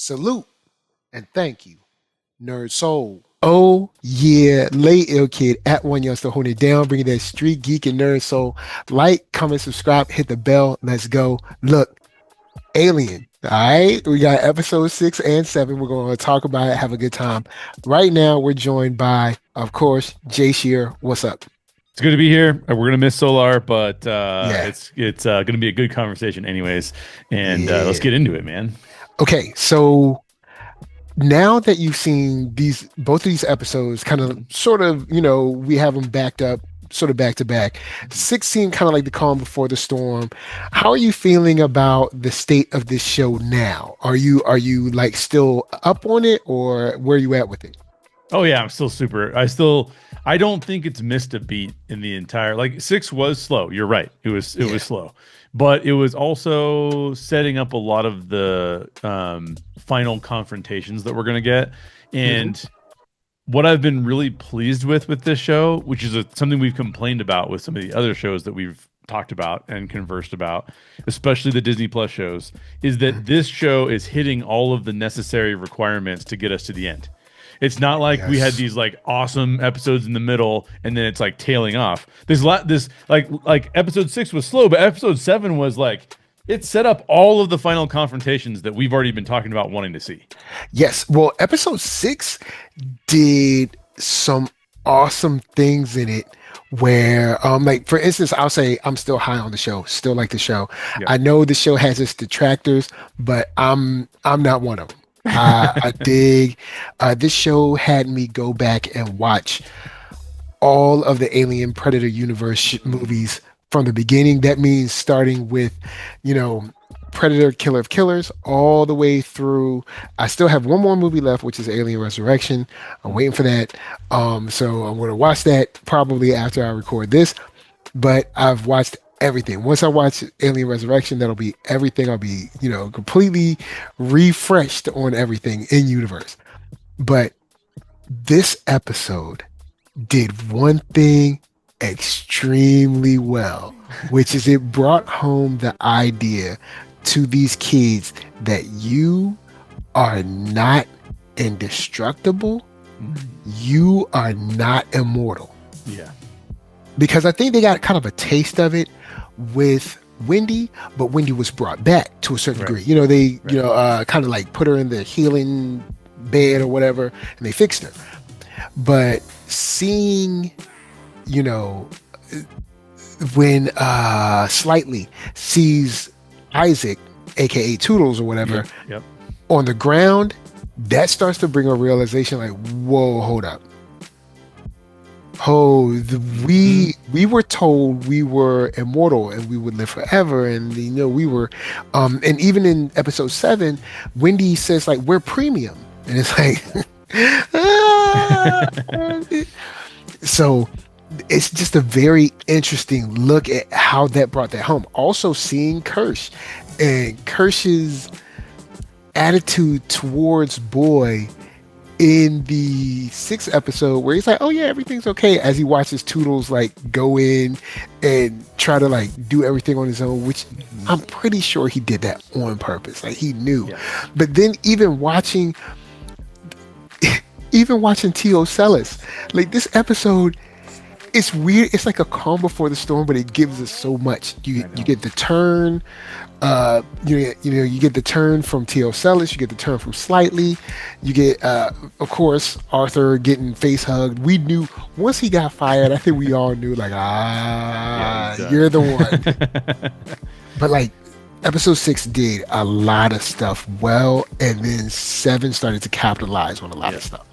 Salute and thank you, NERDSoul. Oh yeah, lay ill kid at OneYoungsta holding it down, bringing that street geek and NERDSoul. Like, comment, subscribe, hit the bell. Let's go. Look, Alien. All right, we got episode 6 and 7. We're going to talk about it, have a good time. Right now, we're joined by, of course, Jay Shear. What's up? It's good to be here. We're gonna miss Solar, but it's gonna be a good conversation, anyways. And let's get into it, man. Okay, so now that you've seen both of these episodes, kind of, sort of, we have them backed up, sort of back to back. 6 seemed kind of like the calm before the storm. How are you feeling about the state of this show now? Are you like still up on it, or where are you at with it? Oh yeah, I'm still super. I don't think it's missed a beat in the entire. Like 6 was slow. You're right. It was slow, but it was also setting up a lot of the final confrontations that we're gonna get. And what I've been really pleased with this show, which is something we've complained about with some of the other shows that we've talked about and conversed about, especially the Disney Plus shows, is that this show is hitting all of the necessary requirements to get us to the end. It's not like we had these like awesome episodes in the middle and then it's like tailing off. There's like episode 6 was slow, but episode 7 was like, it set up all of the final confrontations that we've already been talking about wanting to see. Yes. Well, episode 6 did some awesome things in it where, like, for instance, I'll say I'm still high on the show, still like the show. Yeah. I know the show has its detractors, but I'm not one of them. I dig. This show had me go back and watch all of the Alien Predator universe movies from the beginning. That means starting with, Predator Killer of Killers all the way through. I still have one more movie left, which is Alien Resurrection. I'm waiting for that. So I'm going to watch that probably after I record this. But I've watched everything. Once I watch Alien Resurrection, that'll be everything. I'll be, completely refreshed on everything in universe. But this episode did one thing extremely well, which is it brought home the idea to these kids that you are not indestructible. You are not immortal. Yeah. Because I think they got kind of a taste of it with Wendy, but Wendy was brought back to a certain degree. They kind of like put her in the healing bed or whatever, and they fixed her. But seeing, when Slightly sees Isaac, aka Toodles or whatever, on the ground, that starts to bring a realization like, whoa, hold up. We were told we were immortal and we would live forever, and we were and even in episode 7, Wendy says like, we're premium, and it's like so it's just a very interesting look at how that brought that home. Also seeing Kirsh and Kirsch's attitude towards Boy in the 6th episode, where he's like, oh yeah, everything's okay, as he watches Toodles like go in and try to like do everything on his own, which I'm pretty sure he did that on purpose. Like he knew. But then even watching T.O. Sellis, like this episode, it's weird. It's like a calm before the storm, but it gives us so much. You get the turn, you get the turn from T.O. Sellis, you get the turn from Slightly, you get, of course, Arthur getting face hugged. We knew once he got fired, I think we all knew like, you're the one. But like episode 6 did a lot of stuff well, and then 7 started to capitalize on a lot of stuff.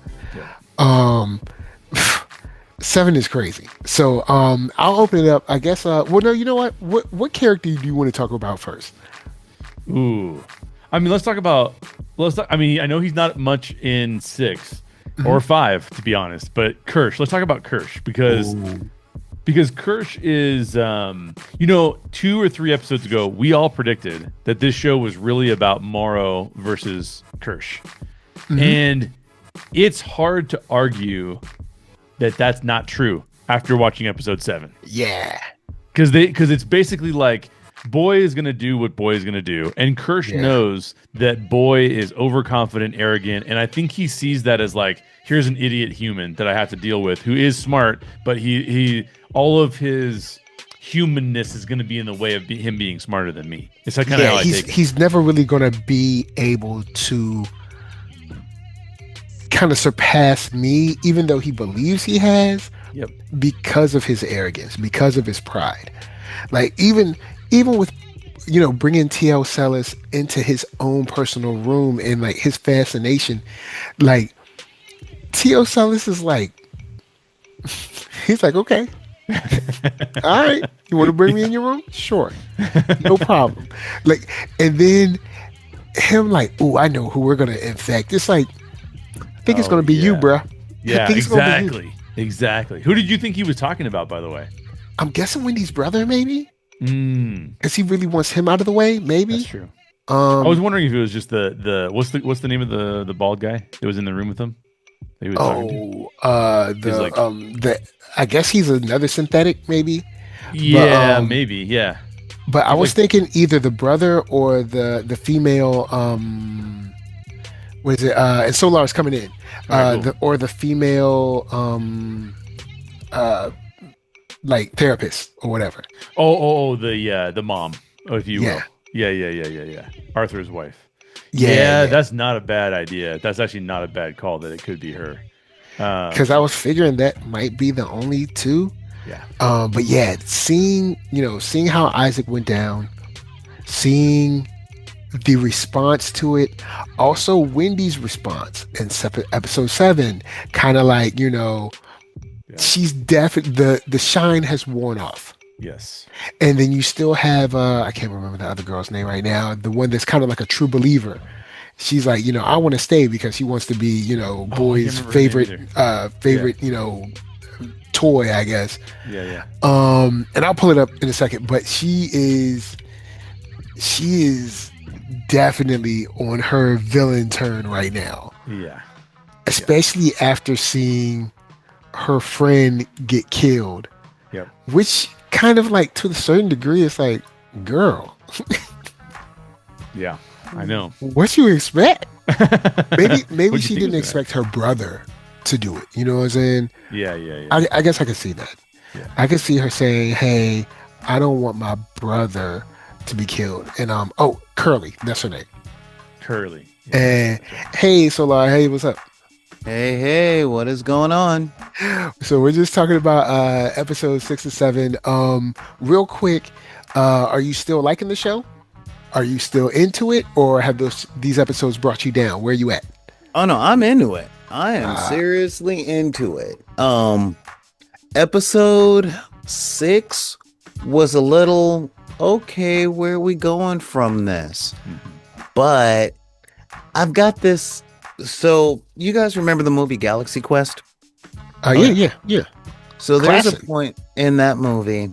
7 is crazy. So I'll open it up. I guess. Well, no. You know what? What character do you want to talk about first? Ooh, I mean, let's talk. I mean, I know he's not much in 6 or 5, to be honest. But Kirsh. Let's talk about Kirsh because Kirsh is, 2 or 3 episodes ago, we all predicted that this show was really about Morrow versus Kirsh, and it's hard to argue that that's not true after watching episode 7. Yeah. Because it's basically like Boy is going to do what Boy is going to do. And Kirsh knows that Boy is overconfident, arrogant. And I think he sees that as like, here's an idiot human that I have to deal with who is smart, but he all of his humanness is going to be in the way of him being smarter than me. It's like kind of how I take it. He's never really going to be able to kind of surpass me, even though he believes he has, because of his arrogance, because of his pride. Like even with bringing T.L. Sellis into his own personal room and like his fascination, like T.L. Sellis is like, he's like, okay, all right, you want to bring me in your room? Sure, no problem. Like, and then him like, oh, I know who we're gonna infect. It's like, I think it's gonna be you, bro. Yeah, exactly. Who did you think he was talking about, by the way? I'm guessing Wendy's brother, maybe. Because he really wants him out of the way, maybe. That's true. I was wondering if it was just the what's the name of the bald guy that was in the room with him? That he was I guess he's another synthetic, maybe. Yeah, maybe. Yeah. But I was thinking either the brother or the female. What is it? And Solar's coming in. Cool. The female. Like therapist or whatever. The mom, if you will. Yeah. Arthur's wife. Yeah, that's not a bad idea. That's actually not a bad call that it could be her. Because I was figuring that might be the only two. Yeah. But yeah, seeing how Isaac went down, seeing the response to it, also Wendy's response in episode 7, kind of like, she's definitely the shine has worn off. Yes. And then you still have I can't remember the other girl's name right now, the one that's kind of like a true believer. She's like, I want to stay because she wants to be, Boy's favorite toy, I guess. Yeah. And I'll pull it up in a second, but she is definitely on her villain turn right now. Yeah. Especially after seeing her friend get killed. Yep. Which kind of like to a certain degree, it's like, girl. Yeah, I know. What you expect? Maybe she didn't expect her brother to do it. You know what I'm saying? Yeah. I guess I could see that. Yeah. I could see her saying, hey, I don't want my brother to be killed. And Curly, that's her name. Curly. Yeah. And hey, Solar, hey, what's up? Hey, what is going on? So we're just talking about episodes 6 and 7. Real quick, are you still liking the show? Are you still into it, or have these episodes brought you down? Where are you at? Oh no, I'm into it. I am seriously into it. Episode 6 was a little okay. Where are we going from this? But I've got this. So you guys remember the movie Galaxy Quest? Yeah. So there's a point in that movie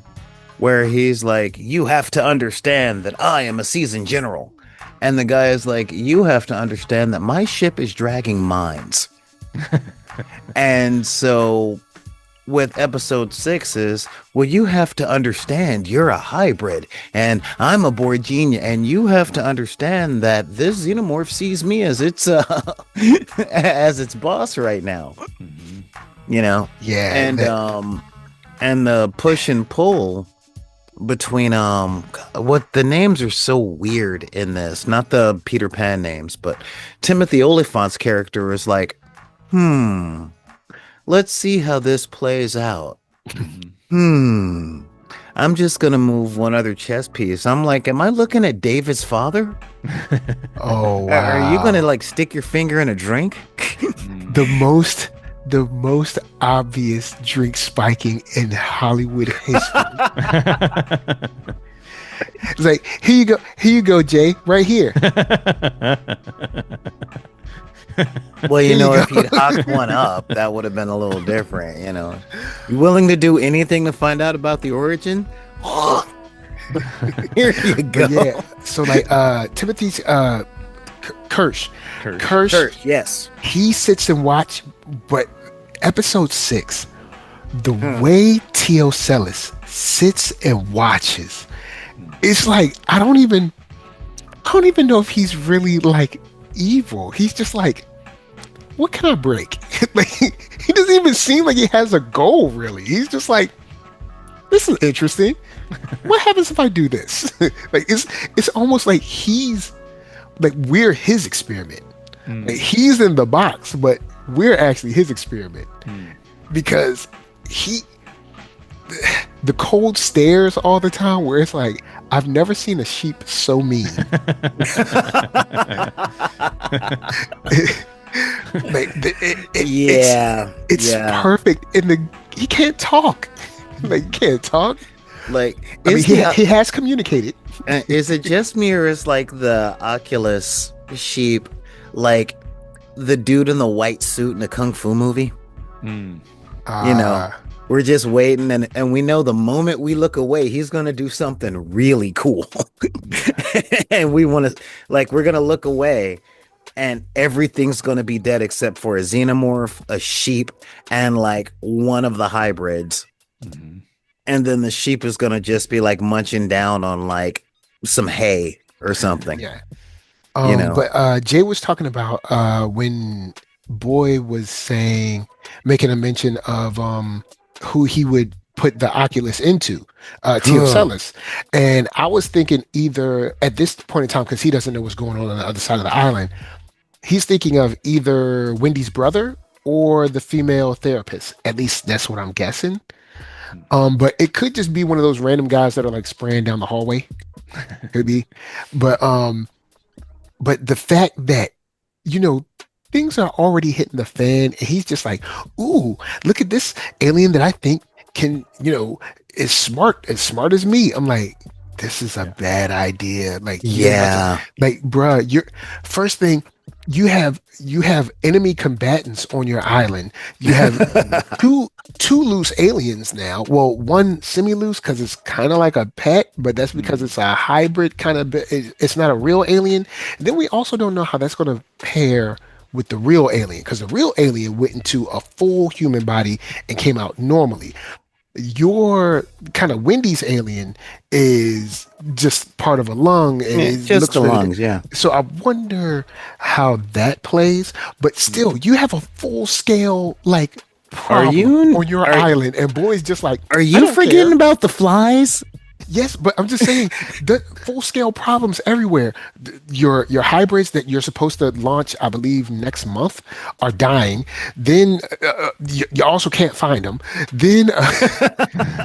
where he's like, you have to understand that I am a seasoned general. And the guy is like, you have to understand that my ship is dragging mines. And so with episode 6 is, well, you have to understand you're a hybrid and I'm a Borgenia, and you have to understand that this Xenomorph sees me as its as its boss right now. Yeah. And the push and pull between what the names are so weird in this, not the Peter Pan names, but Timothy Oliphant's character is like, let's see how this plays out. I'm just gonna move one other chess piece. I'm like, am I looking at David's father? Oh, wow. Are you gonna like stick your finger in a drink? The most obvious drink spiking in Hollywood history. It's like, here you go, Jay, right here. Well, if he'd hocked one up, that would have been a little different, You willing to do anything to find out about the origin? Here you go. Yeah. So like Timothy's Kirsh, yes. He sits and watch, but episode 6, the way T.O. Sellis sits and watches it's like I don't even know if he's really like evil. He's just like, what can I break? Like he doesn't even seem like he has a goal really. He's just like, this is interesting. What happens if I do this? Like it's almost like he's like we're his experiment. Like he's in the box, but we're actually his experiment because the cold stares all the time where it's like, I've never seen a sheep so mean. It's perfect. And he can't talk. Like, he can't talk. Like, I mean, he has communicated. Is it just me, or is like the Oculus sheep like the dude in the white suit in the Kung Fu movie? You know, we're just waiting, and we know the moment we look away, he's gonna do something really cool. And we want to, like, we're gonna look away, and everything's gonna be dead except for a xenomorph, a sheep, and like one of the hybrids. And then the sheep is gonna just be like munching down on like some hay or something. Yeah. You know. But Jay was talking about when Boy was making a mention of who he would put the Oculus into, Thievez. And I was thinking either at this point in time, because he doesn't know what's going on the other side of the island, he's thinking of either Wendy's brother or the female therapist. At least that's what I'm guessing. But it could just be one of those random guys that are like spraying down the hallway. Could be. But the fact that, you know, things are already hitting the fan, and he's just like, ooh, look at this alien that I think can, you know, is smart as me. I'm like, this is a bad idea. Like, like, bruh, you're first thing, you have enemy combatants on your island. You have two loose aliens now. Well, one semi-loose because it's kind of like a pet, but that's because it's a hybrid kind of. It's not a real alien. And then we also don't know how that's going to pair with the real alien, because the real alien went into a full human body and came out normally. Your kind of Wendy's alien is just part of a lung, and it just looks the lungs, yeah. So I wonder how that plays. But still, you have a full scale like problem on your island, and Boy's just like, are you forgetting about the flies? Yes, but I'm just saying the full scale problems everywhere. Your hybrids that you're supposed to launch, I believe, next month are dying. Then you also can't find them. Then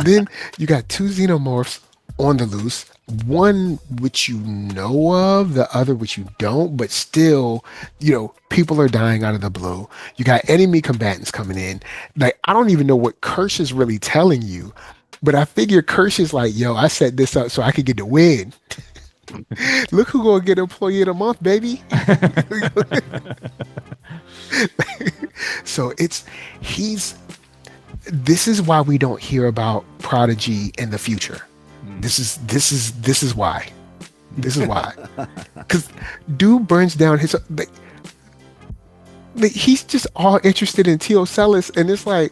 then you got two xenomorphs on the loose. One which you know of, the other which you don't, but still, you know, people are dying out of the blue. You got enemy combatants coming in. Like, I don't even know what Kirsh is really telling you. But I figure Kirsh is like, yo, I set this up so I could get the win. Look who gonna get employee of the month, baby. So this is why we don't hear about Prodigy in the future. This is why. This is why. Because dude burns down his like he's just all interested in Thievez, and it's like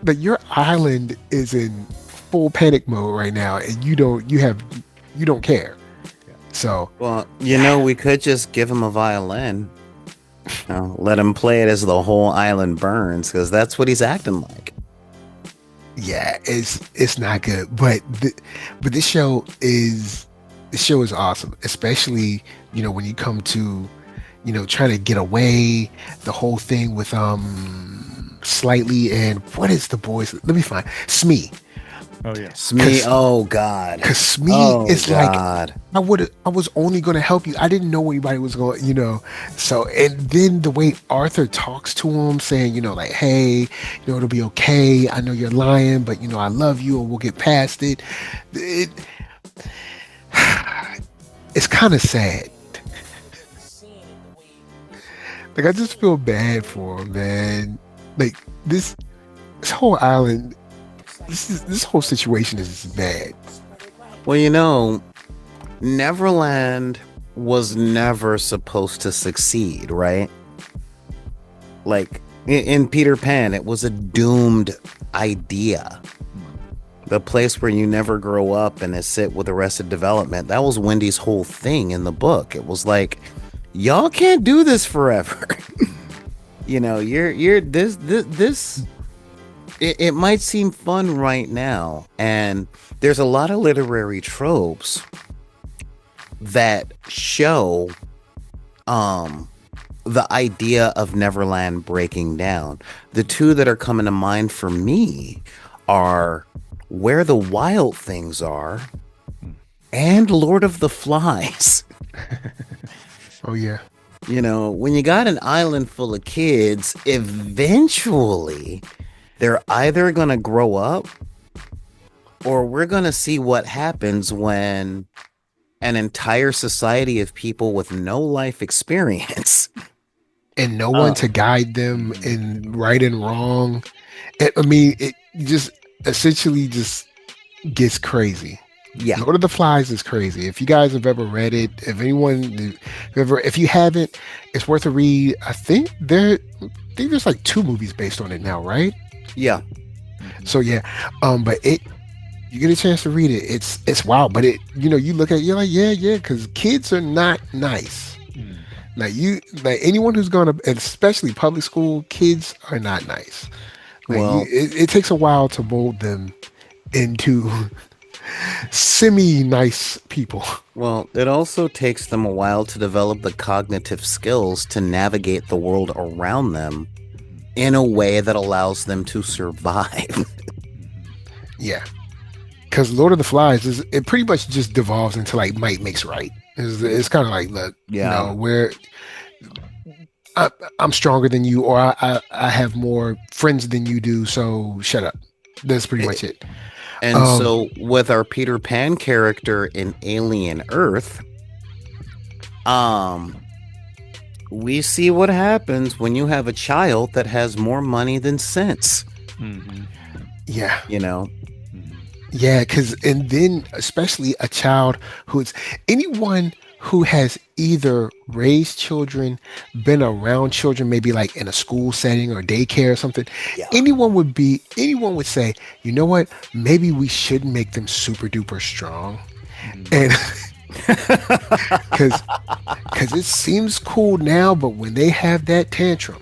but your island is in full panic mode right now, and you don't care. So, well, you know, we could just give him a violin, let him play it as the whole island burns, because that's what he's acting like. Yeah, it's not good, but this show is awesome, especially, you know, when you come to, you know, trying to get away, the whole thing with Slightly, and what is the boys? Let me find Smee. Oh yeah, Smee. Oh god, because Smee is god. Like, I was only going to help you. I didn't know anybody was going, you know. So, and then the way Arthur talks to him, saying, you know, like, hey, you know, it'll be okay. I know you're lying, but you know, I love you, and we'll get past it. It's kind of sad. Like, I just feel bad for him, man. Like, this whole island, this whole situation is bad. Well, you know, Neverland was never supposed to succeed, right? Like in Peter Pan, it was a doomed idea. The place where you never grow up and is sit with Arrested Development. That was Wendy's whole thing in the book. It was like, y'all can't do this forever. You know, you're this. It might seem fun right now, and there's a lot of literary tropes that show the idea of Neverland breaking down. The two that are coming to mind for me are Where the Wild Things Are and Lord of the Flies. Oh yeah. You know, when you got an island full of kids, eventually they're either going to grow up or we're going to see what happens when an entire society of people with no life experience and no one to guide them in right and wrong. I mean, it just essentially just gets crazy. Yeah. Lord of the Flies is crazy. If you guys have ever read it, if you haven't, it's worth a read. I think there's like 2 movies based on it now, right? Yeah. So yeah, but you get a chance to read it. It's wild, but you look at it, you're like, yeah, because kids are not nice. Like anyone who's gonna, especially public school, kids are not nice. Like it takes a while to mold them into semi-nice people. Well, it also takes them a while to develop the cognitive skills to navigate the world around them in a way that allows them to survive. Yeah. Because Lord of the Flies it pretty much just devolves into like might makes right. It's kind of like, look, where I'm stronger than you, or I have more friends than you do, so shut up. That's pretty much it. And so with our Peter Pan character in Alien Earth, we see what happens when you have a child that has more money than sense. Mm-hmm. Yeah. You know? Yeah, and then especially a child anyone who has either raised children, been around children, maybe like in a school setting or daycare or something, anyone would say, you know what, maybe we should make them super duper strong. And because it seems cool now, but when they have that tantrum,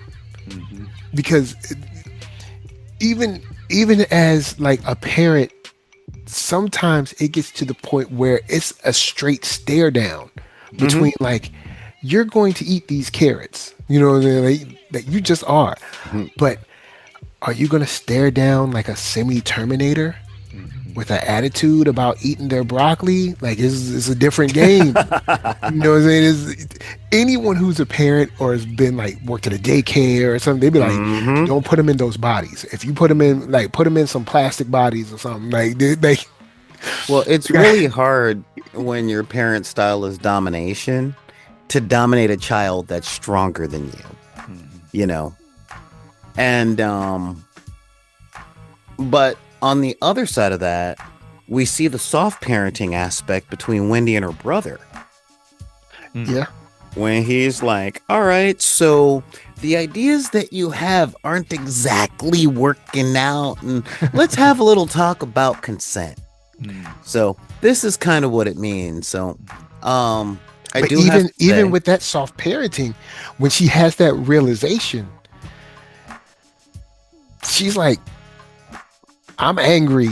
because even as like a parent, sometimes it gets to the point where it's a straight stare down between like, you're going to eat these carrots, that you just are, but are you going to stare down like a semi-Terminator with an attitude about eating their broccoli? Like it's a different game. You know what I'm saying? Anyone who's a parent or has been like worked at a daycare or something, they'd be like, don't put them in those bodies. If you put them in some plastic bodies or something, well, it's really hard when your parent style is domination to dominate a child that's stronger than you, and but on the other side of that, we see the soft parenting aspect between Wendy and her brother. Yeah. When he's like, all right, so the ideas that you have aren't exactly working out, and let's have a little talk about consent. So this is kind of what it means. So even with that soft parenting, when she has that realization, she's like, I'm angry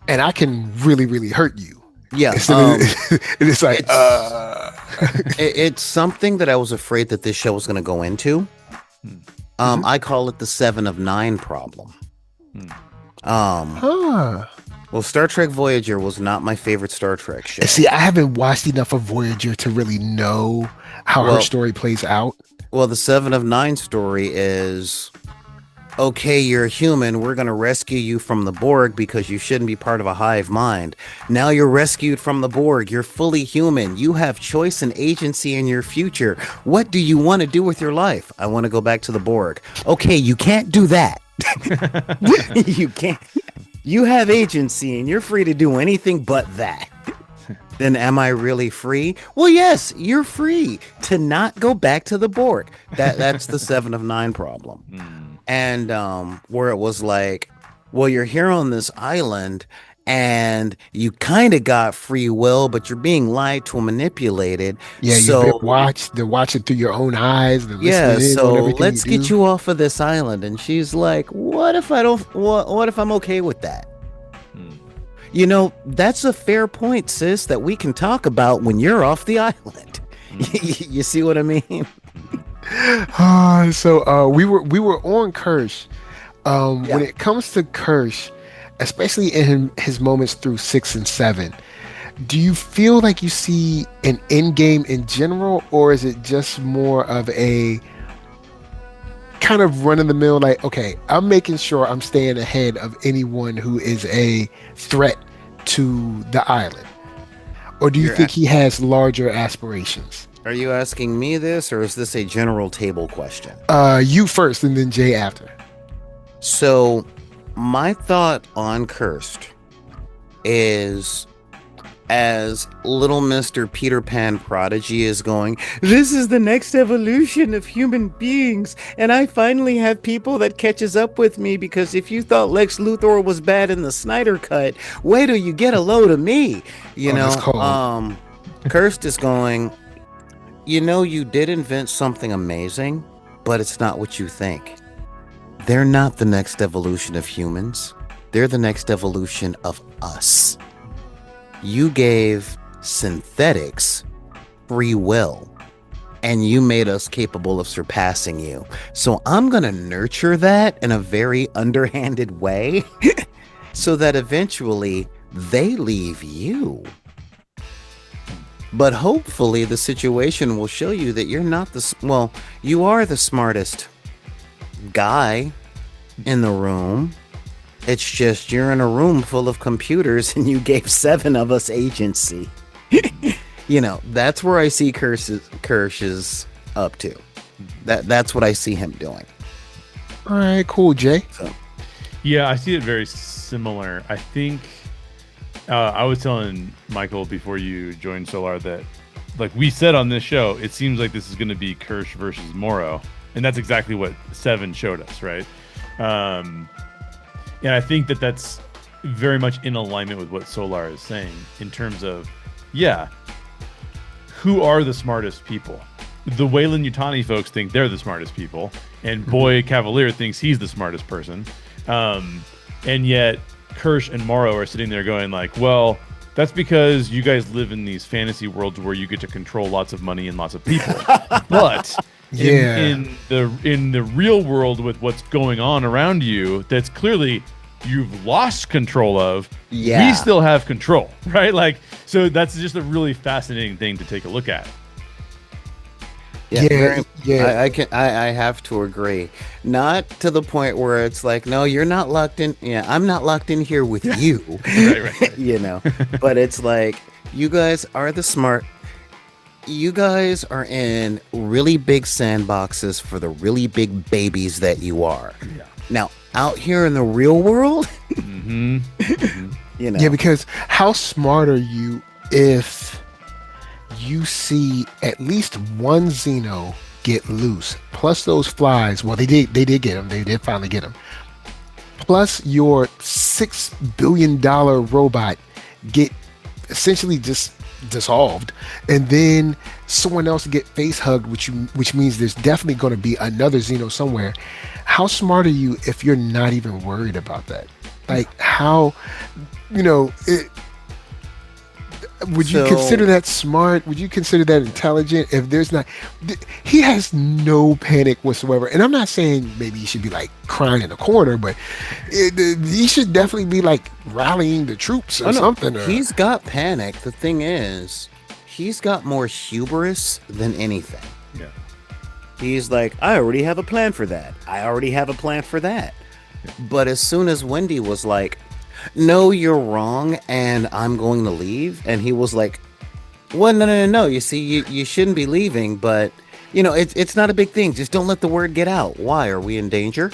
and I can really, really hurt you. Yeah. It's like, it's something that I was afraid that this show was going to go into. I call it the 7 of 9 problem. Well, Star Trek Voyager was not my favorite Star Trek show. See, I haven't watched enough of Voyager to really know how her story plays out. Well, the 7 of 9 story is, okay, you're a human. We're going to rescue you from the Borg because you shouldn't be part of a hive mind. Now you're rescued from the Borg. You're fully human. You have choice and agency in your future. What do you want to do with your life? I want to go back to the Borg. Okay, you can't do that. You can't. You have agency and you're free to do anything but that. Then am I really free? Well, yes, you're free to not go back to the Borg. That's the 7 of 9 problem. And where it was like, well, you're here on this island and you kind of got free will, but you're being lied to and manipulated. Yeah, so you've been watched. They're watching through your own eyes. They're yeah, listening in so on everything let's you get do. you off of this island. And she's like, what if I don't, what if I'm okay with that? You know, that's a fair point, sis, that we can talk about when you're off the island. You see what I mean? So we were on Kirsh. When it comes to Kirsh, especially in his moments through 6 and 7, do you feel like you see an end game in general, or is it just more of a kind of run of the mill, like, okay, I'm making sure I'm staying ahead of anyone who is a threat to the island? Or do you think he has larger aspirations? Are you asking me this, or is this a general table question? You first and then Jay after. So my thought on Cursed is, as little Mr. Peter Pan Prodigy is going, this is the next evolution of human beings, and I finally have people that catches up with me, because if you thought Lex Luthor was bad in the Snyder Cut, wait till you get a load of me. You know, Cursed is going, you know, you did invent something amazing, but it's not what you think. They're not the next evolution of humans. They're the next evolution of us. You gave synthetics free will, and you made us capable of surpassing you. So I'm going to nurture that in a very underhanded way so that eventually they leave you. But hopefully the situation will show you that you're not you are the smartest guy in the room. It's just you're in a room full of computers and you gave 7 of us agency. You know, that's where I see Kirsh is up to. That's what I see him doing. All right, cool, Jay. So. Yeah, I see it very similar. I think I was telling Michael before you joined Solar that, like we said on this show, it seems like this is going to be Kirsh versus Morrow, and that's exactly what 7 showed us, right? And I think that that's very much in alignment with what Solar is saying in terms of, who are the smartest people? The Weyland Yutani folks think they're the smartest people, and Boy Cavalier thinks he's the smartest person. And yet Kirsh and Morrow are sitting there going like, well, that's because you guys live in these fantasy worlds where you get to control lots of money and lots of people. But in the real world, with what's going on around you, that's clearly you've lost control of, we still have control, right? Like, so that's just a really fascinating thing to take a look at. I have to agree. Not to the point where it's like, no, you're not locked in. Yeah, I'm not locked in here with you. right. You know, but it's like, you guys are the smart. You guys are in really big sandboxes for the really big babies that you are. Yeah. Now, out here in the real world, you know. Yeah, because how smart are you if you see at least one Xeno get loose, plus those flies? Well, they did get them. They did finally get them. Plus your $6 billion robot get essentially just dissolved, and then someone else get face hugged, which means there's definitely going to be another Xeno somewhere. How smart are you if you're not even worried about that? Like, how, you know, would you consider that smart? Would you consider that intelligent? If there's not, he has no panic whatsoever. And I'm not saying maybe he should be like crying in a corner, but he should definitely be like rallying the troops or something. He's got panic. The thing is, he's got more hubris than anything. Yeah. He's like, I already have a plan for that. I already have a plan for that. Yeah. But as soon as Wendy was like, no, you're wrong, and I'm going to leave, and he was like, well, no. You see, you shouldn't be leaving, but, you know, it's not a big thing. Just don't let the word get out. Why? Are we in danger?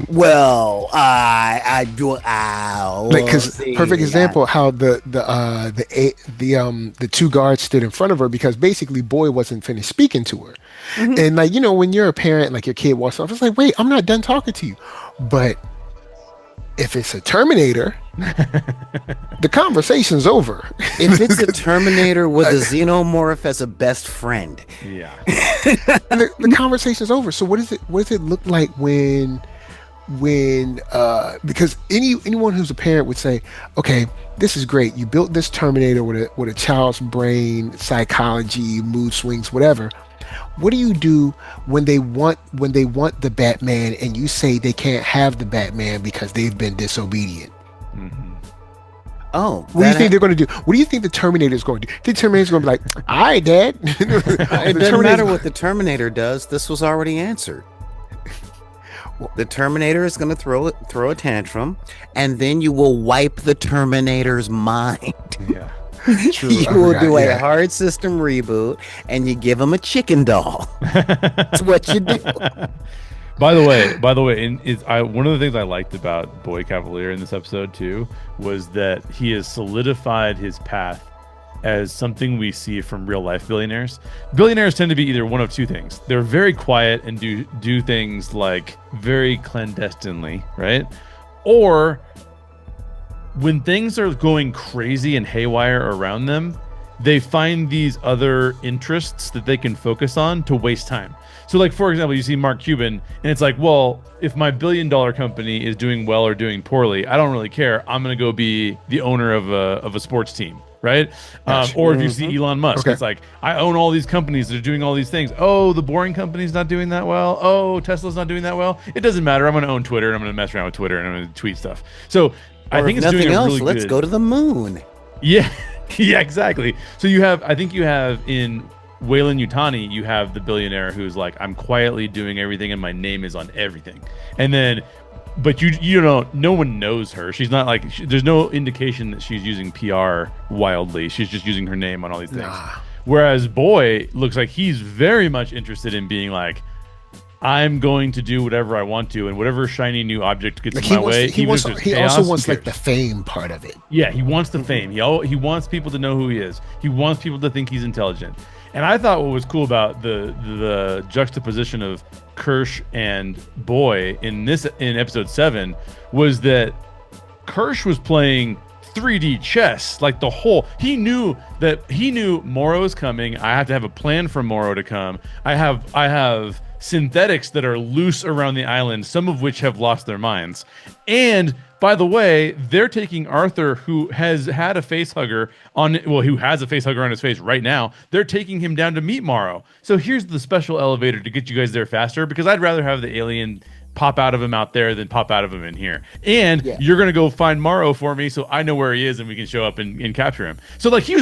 Well, I do. Because perfect example how the 2 guards stood in front of her, because basically Boy wasn't finished speaking to her. And like, you know, when you're a parent, like your kid walks off, it's like, wait, I'm not done talking to you. But If it's a Terminator, the conversation's over. If it's a Terminator with a Xenomorph as a best friend, Yeah. the conversation's over. So what does it look like when because anyone who's a parent would say, okay, this is great. You built this Terminator with a child's brain, psychology, mood swings, whatever. What do you do when they want the Batman and you say they can't have the Batman because they've been disobedient? Mm-hmm. Oh, what do you think they're going to do? What do you think the Terminator is going to do? The Terminator's going to be like, all right, Dad. It doesn't matter what the Terminator does. This was already answered. The Terminator is going to throw a tantrum, and then you will wipe the Terminator's mind. Yeah. True, You will do a hard system reboot, and you give him a chicken doll. That's what you do. By the way, one of the things I liked about Boy Cavalier in this episode too was that he has solidified his path as something we see from real life billionaires. Billionaires tend to be either one of two things. They're very quiet and do things like very clandestinely, right? Or when things are going crazy and haywire around them, they find these other interests that they can focus on to waste time. So like, for example, you see Mark Cuban and it's like, well, if my $1 billion company is doing well or doing poorly, I don't really care. I'm going to go be the owner of a sports team. Right. Or if you see Elon Musk, it's like, I own all these companies that are doing all these things. Oh, the boring company's not doing that well. Oh, Tesla's not doing that well. It doesn't matter. I'm going to own Twitter and I'm going to mess around with Twitter and I'm going to tweet stuff. So I think it's doing else, really let's good. go to the moon. Yeah. Yeah, exactly. So I think you have in Weyland Yutani, you have the billionaire who's like, I'm quietly doing everything and my name is on everything. And then, but you don't, no one knows her. She's not like, there's no indication that she's using PR wildly. She's just using her name on all these things. Whereas Boy looks like he's very much interested in being like, I'm going to do whatever I want to, and whatever shiny new object gets in my way. He also wants like the fame part of it. Yeah, he wants the fame. He wants people to know who he is. He wants people to think he's intelligent. And I thought what was cool about the juxtaposition of Kirsh and Boy in episode 7 was that Kirsh was playing 3D chess, like he knew Morrow's coming. I have to have a plan for Morrow to come. I have synthetics that are loose around the island, some of which have lost their minds. And by the way, they're taking Arthur, who has had a face hugger who has a face hugger on his face right now. They're taking him down to meet Morrow. So here's the special elevator to get you guys there faster, because I'd rather have the alien pop out of him out there than pop out of him in here. And you're going to go find Morrow for me so I know where he is and we can show up and capture him. So like he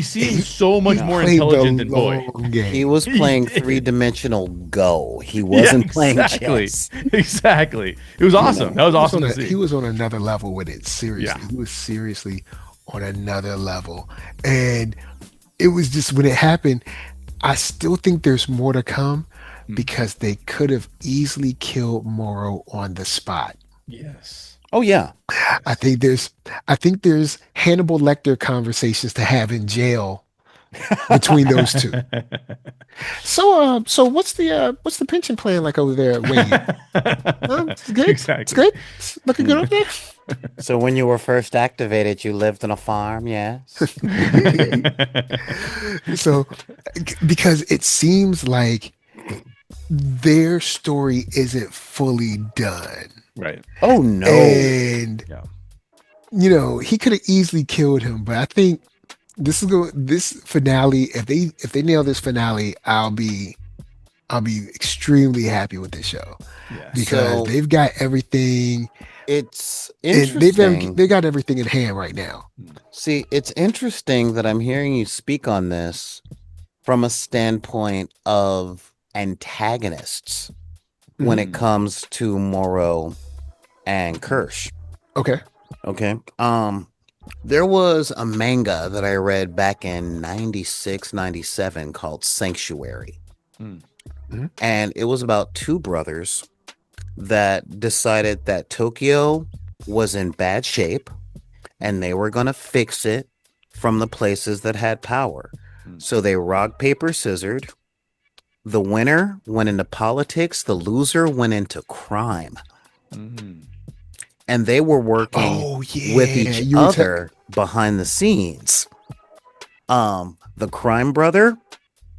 seems so much more intelligent than Boy. He was playing three-dimensional Go. He wasn't playing chess. Exactly. It was awesome. That was awesome to see. He was on another level with it. Seriously. Yeah. He was seriously on another level. And it was just, when it happened, I still think there's more to come, because they could have easily killed Morrow on the spot. Yes. Oh yeah. I think there's Hannibal Lecter conversations to have in jail between those two. So what's the pension plan like over there at Wayne? It's good. Exactly. It's good. It's looking good over there. So when you were first activated, you lived on a farm, yes? So because it seems like their story isn't fully done. Right. Oh no. And he could have easily killed him, but I think this finale, if they nail this finale, I'll be extremely happy with this show. Yeah. Because they've got everything. It's interesting. They got everything in hand right now. See, it's interesting that I'm hearing you speak on this from a standpoint of antagonists when it comes to Morrow and Kirsh. Okay. There was a manga that I read back in 96, 97 called Sanctuary. And it was about two brothers that decided that Tokyo was in bad shape and they were going to fix it from the places that had power. So they rock, paper, scissored. The winner went into politics. The loser went into crime. and they were working with each other behind the scenes. The crime brother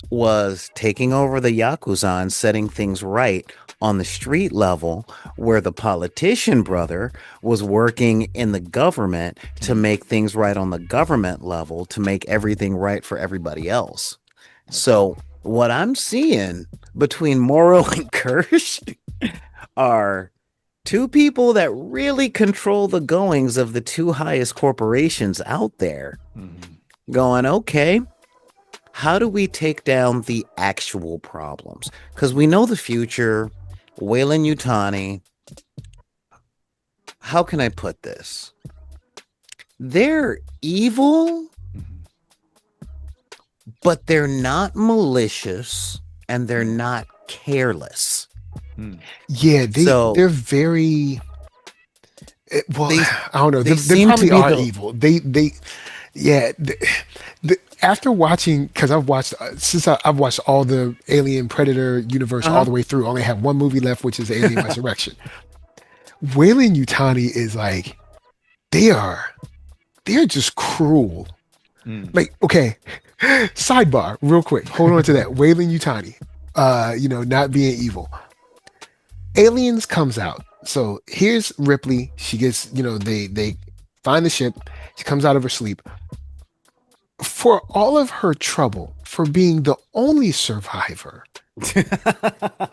was taking over the Yakuza and setting things right on the street level, where the politician brother was working in the government to make things right on the government level, to make everything right for everybody else. So what I'm seeing between Morrow and Kirsh are two people that really control the goings of the two highest corporations out there, going, okay, how do we take down the actual problems? Because we know the future. Weyland Yutani, how can I put this? They're evil, but they're not malicious and they're not careless. Yeah, they're very well. I don't know. They probably are evil. After watching, because I've watched I've watched all the Alien Predator universe all the way through. Only have one movie left, which is Alien Resurrection. Weyland Yutani is like, they're just cruel. Like, okay, sidebar, real quick. Hold on to that. Weyland Yutani, not being evil. Aliens comes out. So here's Ripley. She gets, they find the ship. She comes out of her sleep. For all of her trouble, for being the only survivor,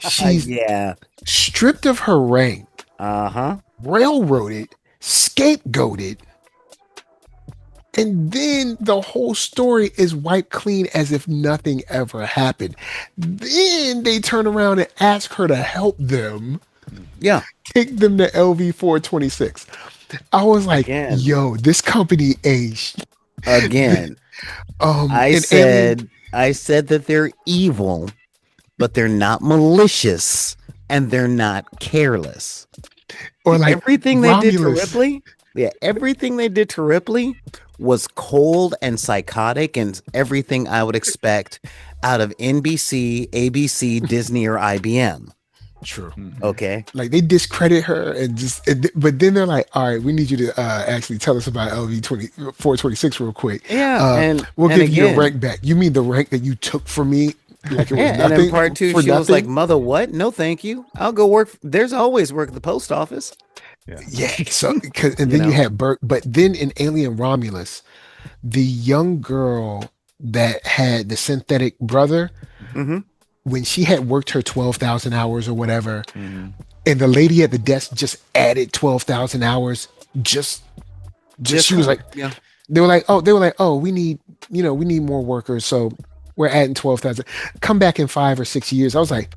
she's stripped of her rank, railroaded, scapegoated, and then the whole story is wiped clean as if nothing ever happened. Then they turn around and ask her to help them. Yeah. Take them to LV-426. I was like, yo, this company aged. Again. I said that they're evil, but they're not malicious and they're not careless. Or like everything they did to Ripley. Yeah, everything they did to Ripley was cold and psychotic and everything I would expect out of NBC, ABC, Disney, or IBM. True. Okay. Like they discredit her but then they're like, all right, we need you to actually tell us about LV-426 real quick. Yeah. And we'll give you your rank back. You mean the rank that you took from me? Like it was nothing. And in part two, she was like, mother, what? No, thank you. I'll go work. There's always work at the post office. Yeah. So, and then you had Burke, but then in Alien Romulus, the young girl that had the synthetic brother, when she had worked her 12,000 hours or whatever, and the lady at the desk just added 12,000 hours, just she was like, they were like, oh, we need more workers, so we're adding 12,000. Come back in 5 or 6 years. I was like,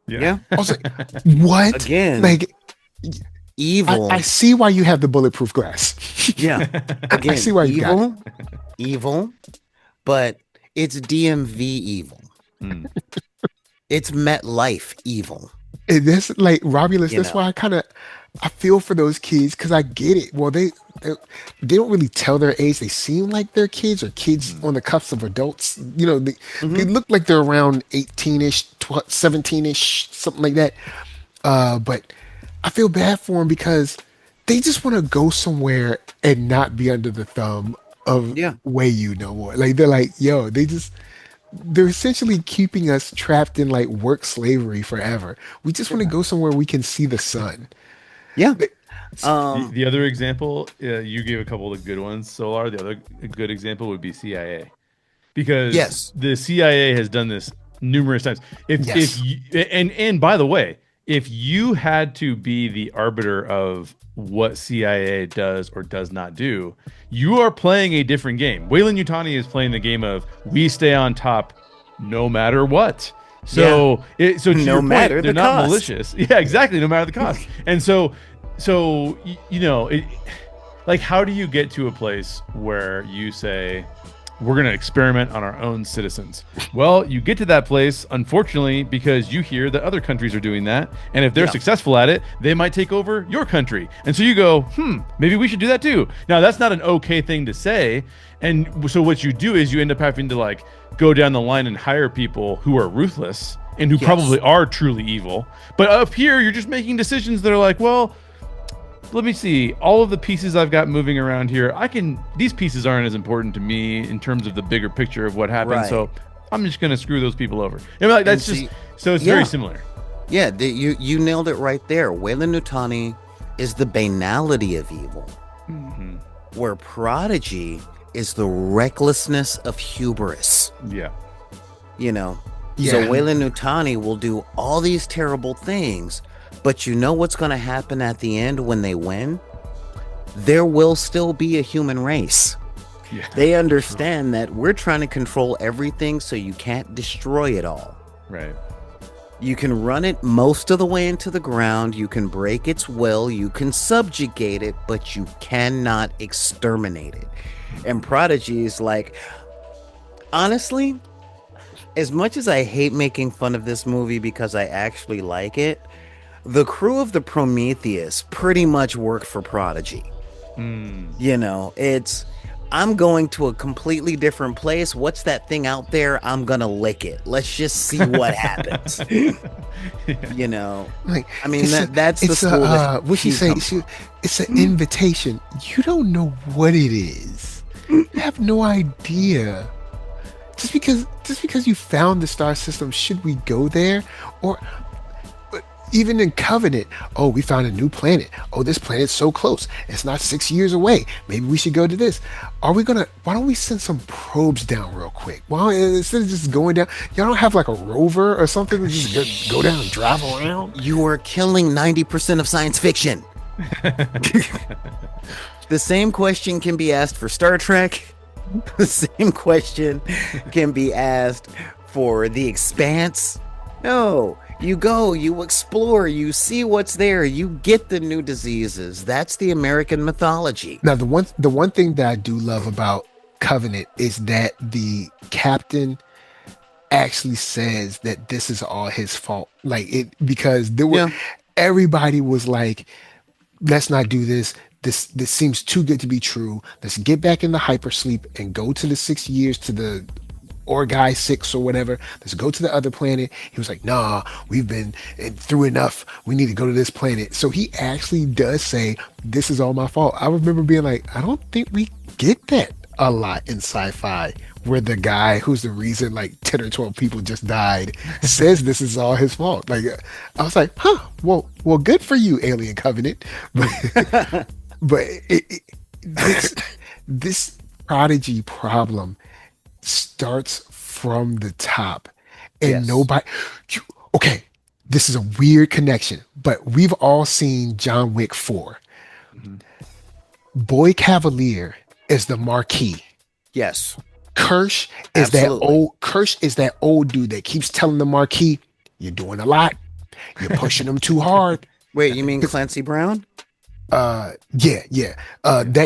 I was like, what? Again, like evil. I see why you have the bulletproof glass. Yeah, again, I see why you got it. Evil, but it's DMV evil. It's MetLife evil. And that's like Romulus. That's why I feel for those kids, because I get it. Well, they don't really tell their age. They seem like they're kids or kids on the cusp of adults. They look like they're around 18-ish, 17-ish, something like that. But I feel bad for them because they just want to go somewhere and not be under the thumb of Wei no more. Like they're like, yo, they're essentially keeping us trapped in like work slavery forever. We just want to go somewhere we can see the sun. Yeah. The other example, you gave a couple of good ones, Solar. The other good example would be CIA, because the CIA has done this numerous times. And by the way, if you had to be the arbiter of what CIA does or does not do, you are playing a different game. Weyland Yutani is playing the game of we stay on top no matter what. So no matter they're not malicious. Yeah, exactly. No matter the cost. And so like, how do you get to a place where you say, we're going to experiment on our own citizens? Well, you get to that place, unfortunately, because you hear that other countries are doing that. And if they're successful at it, they might take over your country. And so you go, maybe we should do that too. Now, that's not an okay thing to say. And so what you do is you end up having to like go down the line and hire people who are ruthless and who probably are truly evil. But up here, you're just making decisions that are like, well, let me see. All of the pieces I've got moving around here, these pieces aren't as important to me in terms of the bigger picture of what happened. Right. So I'm just gonna screw those people over. And like that's so it's very similar. Yeah, you nailed it right there. Weyland Yutani is the banality of evil, where Prodigy is the recklessness of hubris. Yeah. You know, so Weyland Yutani will do all these terrible things, but you know what's going to happen at the end when they win? There will still be a human race. Yeah. They understand that we're trying to control everything, so you can't destroy it all. Right. You can run it most of the way into the ground, you can break its will, you can subjugate it, but you cannot exterminate it. And Prodigy is like, honestly, as much as I hate making fun of this movie because I actually like it, the crew of the Prometheus pretty much worked for Prodigy. You know, I'm going to a completely different place. What's that thing out there? I'm gonna lick it. Let's just see what happens. You know, like, I mean, that's the school. What she say? It's an invitation. You don't know what it is. You have no idea. Just because you found the star system, should we go there? Or even in Covenant, oh, we found a new planet. Oh, this planet's so close. It's not 6 years away. Maybe we should go to this. Why don't we send some probes down real quick? Well, instead of just going down, y'all don't have like a rover or something to just go down and drive around? You are killing 90% of science fiction. The same question can be asked for Star Trek. The same question can be asked for The Expanse. No. You go, you explore, you see what's there, you get the new diseases. That's the American mythology. Now, the one thing that I do love about Covenant is that the captain actually says that this is all his fault. Because everybody was like, let's not do this. This seems too good to be true. Let's get back in the hypersleep and go to the 6 years to the Orgai 6 or whatever. Let's go to the other planet. He was like, nah, we've been through enough. We need to go to this planet. So he actually does say, this is all my fault. I remember being like, I don't think we get that a lot in sci-fi, where the guy who's the reason like 10 or 12 people just died says this is all his fault. Like, I was like, well, good for you, Alien Covenant. But this Prodigy problem starts from the top, and nobody. Okay, this is a weird connection, but we've all seen John Wick 4. Boy Cavalier is the Marquis. Yes. Kirsh is that old dude that keeps telling the Marquis, "You're doing a lot. You're pushing them too hard." Wait, you mean Clancy Brown? That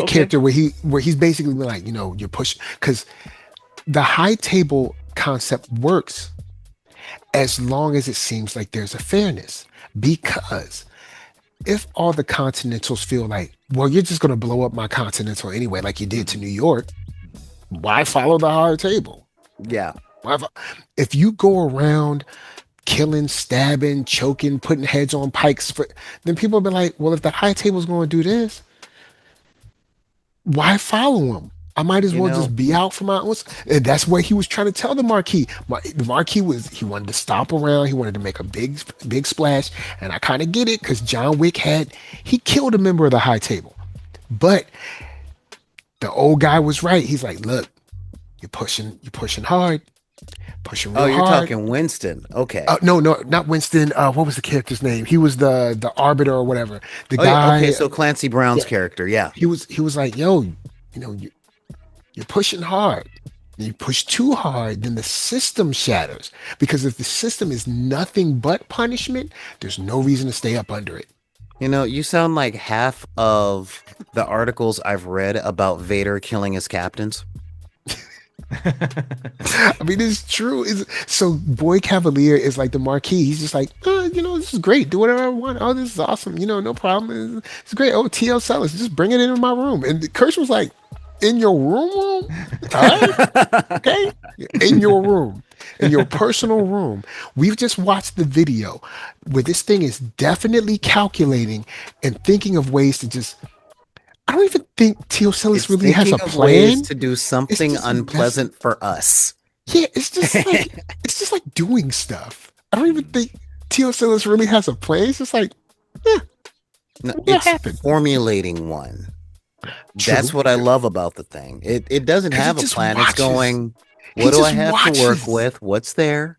character where he's basically like, you're pushing, because the high table concept works as long as it seems like there's a fairness. Because if all the Continentals feel like, well, you're just going to blow up my Continental anyway, like you did to New York, why follow the high table? Yeah. If you go around killing, stabbing, choking, putting heads on pikes, then people will be like, well, if the high table's going to do this, why follow him? I might as well just be out for my own. And that's what he was trying to tell the Marquis. The Marquis he wanted to stomp around. He wanted to make a big splash. And I kind of get it, because John Wick he killed a member of the high table. But the old guy was right. He's like, look, you're pushing hard. Pushing real hard. You're talking Winston. Okay. No, not Winston. What was the character's name? He was the arbiter or whatever. The guy. Okay, so Clancy Brown's character, yeah. He was like, yo, you're pushing hard. You push too hard, then the system shatters. Because if the system is nothing but punishment, there's no reason to stay up under it. You sound like half of the articles I've read about Vader killing his captains. I mean, it's true. So Boy Cavalier is like the Marquis. He's just like, this is great. Do whatever I want. Oh, this is awesome. No problem. It's great. Oh, TL Sellers, just bring it into my room. And Kirsh was like, in your room? All right. Okay. In your room. in your personal room. We've just watched the video where this thing is definitely calculating and thinking of ways to just. I don't even think Teosellus really has a plan. Ways to do something unpleasant for us. Yeah, it's just like doing stuff. I don't even think Teosellus really has a plan. It's just like, yeah, no, it's formulating one. True. That's what I love about the thing. It doesn't have a plan. It's going, what do I have to work with? What's there?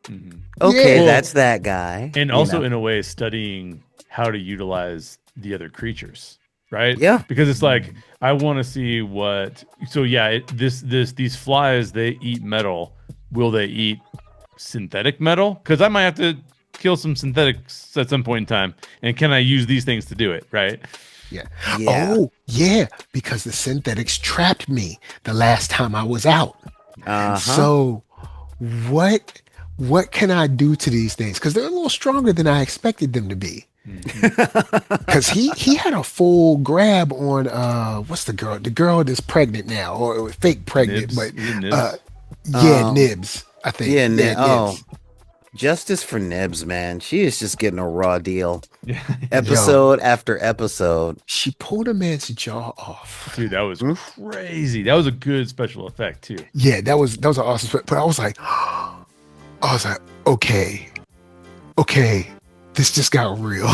Mm-hmm. Okay, that's that guy. And also, in a way, studying how to utilize the other creatures. Right? Yeah. Because it's like, I want to see what. So yeah, these flies, they eat metal. Will they eat synthetic metal? Because I might have to kill some synthetics at some point in time. And can I use these things to do it? Right? Yeah. Oh yeah, because the synthetics trapped me the last time I was out. So what can I do to these things? Because they're a little stronger than I expected them to be. Because he had a full grab on what's the girl that's pregnant now or fake pregnant, Nibs? Nibs, I think. Nibs. Justice for Nibs, man. She is just getting a raw deal. Episode after episode. She pulled a man's jaw off. Dude, that was crazy. That was a good special effect too. Yeah, that was an awesome. But I was like, okay, this just got real.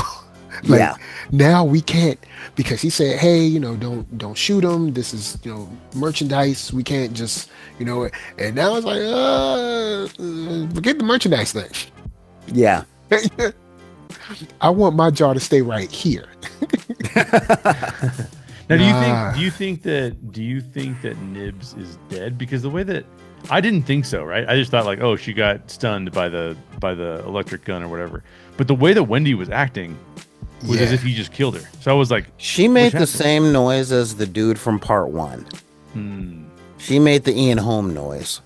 Now we can't, because he said, hey, don't shoot him. This is, merchandise. We can't just, and now it's like, forget the merchandise thing. Yeah. I want my jaw to stay right here. Now, do you think that Nibs is dead? Because the way that I didn't think so, right? I just thought like, oh, she got stunned by the electric gun or whatever. But the way that Wendy was acting was as if he just killed her. So I was like, she made the same noise as the dude from part 1. She made the Ian Holm noise.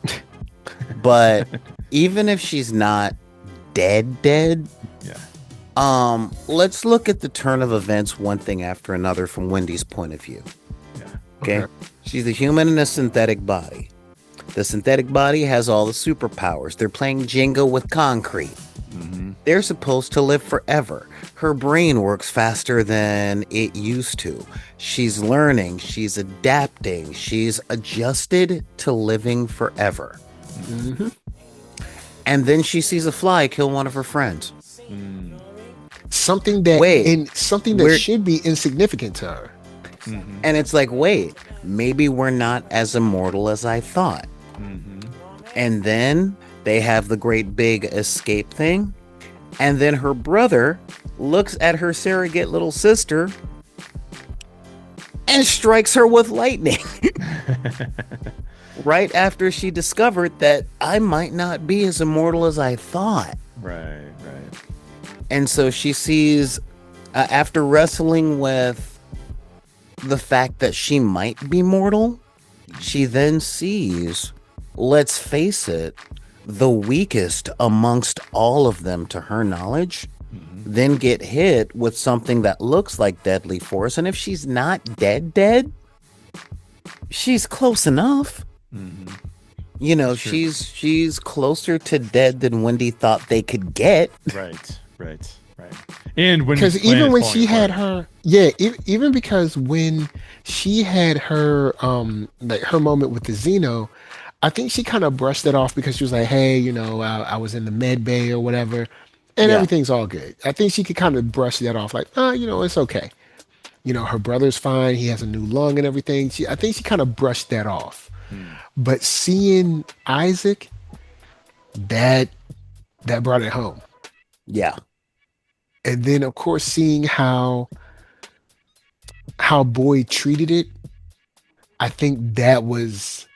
But even if she's not dead, let's look at the turn of events, one thing after another from Wendy's point of view. Okay. She's a human in a synthetic body. The synthetic body has all the superpowers. They're playing Jenga with concrete. They're supposed to live forever. Her brain works faster than it used to. She's learning. She's adapting. She's adjusted to living forever. And then she sees a fly kill one of her friends. Something that should be insignificant to her. And it's like, wait, maybe we're not as immortal as I thought. And then they have the great big escape thing. And then her brother looks at her surrogate little sister and strikes her with lightning. Right after she discovered that I might not be as immortal as I thought. Right. And so she sees, after wrestling with the fact that she might be mortal, she then sees, let's face it, the weakest amongst all of them to her knowledge, then get hit with something that looks like deadly force. And if she's not dead, she's close enough. She's closer to dead than Wendy thought they could get. Right. And because even when she had her, even because when she had her, her moment with the Xeno, I think she kind of brushed it off because she was like, hey, I was in the med bay or whatever, and everything's all good. I think she could kind of brush that off like, it's okay. Her brother's fine. He has a new lung and everything. I think she kind of brushed that off. But seeing Isaac, that brought it home. Yeah. And then, of course, seeing how Boyd treated it, I think that was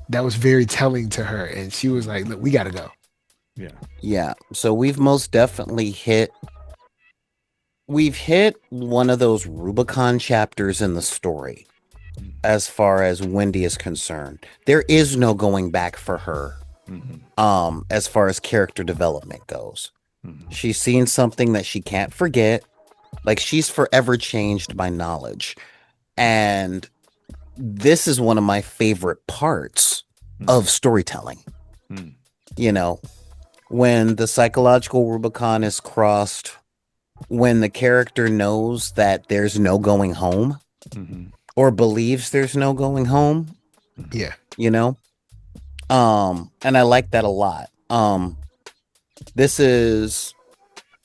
very telling to her. And she was like, look, we got to go. Yeah. So we've most definitely hit one of those Rubicon chapters in the story as far as Wendy is concerned. There is no going back for her as far as character development goes. She's seen something that she can't forget. Like, she's forever changed by knowledge. And this is one of my favorite parts of storytelling. you know, when the psychological Rubicon is crossed, when the character knows that there's no going home or believes there's no going home. Yeah. You know? And I like that a lot. This is